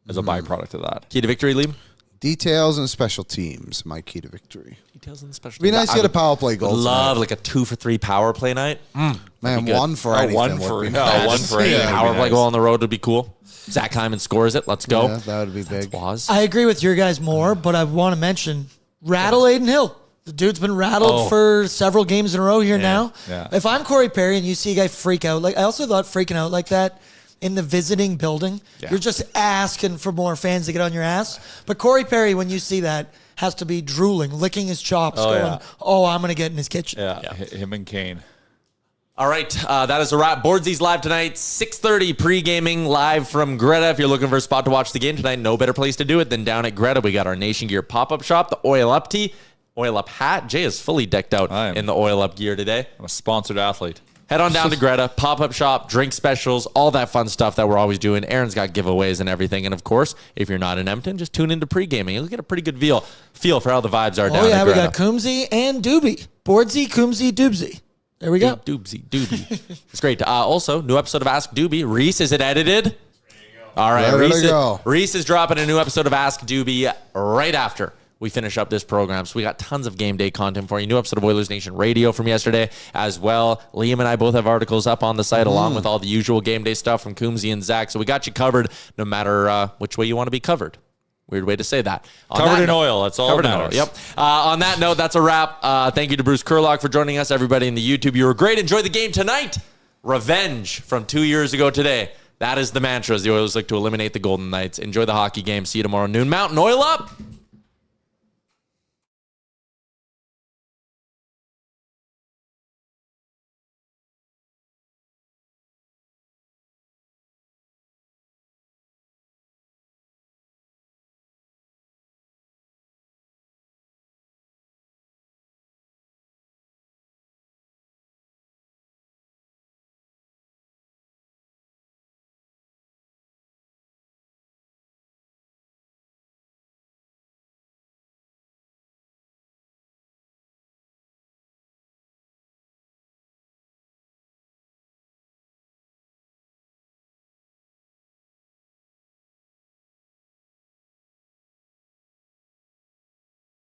S3: as a byproduct of that.
S2: Key to victory, Liam?
S4: Details and special teams, my key to victory.
S2: Details and special
S4: Be
S2: teams.
S4: nice to get a power play goal.
S2: Love like a 2-for-3 power play night.
S4: Man, one for anything.
S3: One for anything.
S2: Power play goal on the road would be cool. Zach Hyman scores it. Let's go.
S4: Yeah, that would be big.
S5: I agree with your guys more, but I want to mention rattle Aiden Hill. The dude's been rattled for several games in a row here now.
S3: Yeah.
S5: If I'm Corey Perry and you see a guy freak out, like I also thought freaking out like that in the visiting building, you're just asking for more fans to get on your ass. But Corey Perry, when you see that, has to be drooling, licking his chops, I'm going to get in his kitchen.
S3: Yeah. Him and Kane.
S2: All right, that is a wrap. Boardsies live tonight, 6:30 pre-gaming live from Greta. If you're looking for a spot to watch the game tonight, no better place to do it than down at Greta. We got our Nation Gear pop-up shop, the Oil Up tee, Oil Up hat. Jay is fully decked out in the Oil Up gear today.
S3: I'm a sponsored athlete.
S2: Head on down to Greta, pop-up shop, drink specials, all that fun stuff that we're always doing. Aaron's got giveaways and everything. And, of course, if you're not in Edmonton, just tune into pre-gaming. You'll get a pretty good feel for how the vibes are down at Greta.
S5: We got Coombsy and Doobie. Boardsy, Coombsy, Doobsy. There we go.
S2: Doobie. It's great. Also, new episode of Ask Doobie. Reese, is it edited? All right. Reese is dropping a new episode of Ask Doobie right after we finish up this program. So we got tons of game day content for you. New episode of Oilers Nation Radio from yesterday as well. Liam and I both have articles up on the site along with all the usual game day stuff from Coombsy and Zach. So we got you covered no matter which way you want to be covered. Weird way to say that.
S3: Covered in oil. That's all that matters.
S2: Yep. On that note, that's a wrap. Thank you to Bruce Curlock for joining us. Everybody in the YouTube, you were great. Enjoy the game tonight. Revenge from 2 years ago today. That is the mantra as the Oilers look to eliminate the Golden Knights. Enjoy the hockey game. See you tomorrow noon. Mountain Oil Up.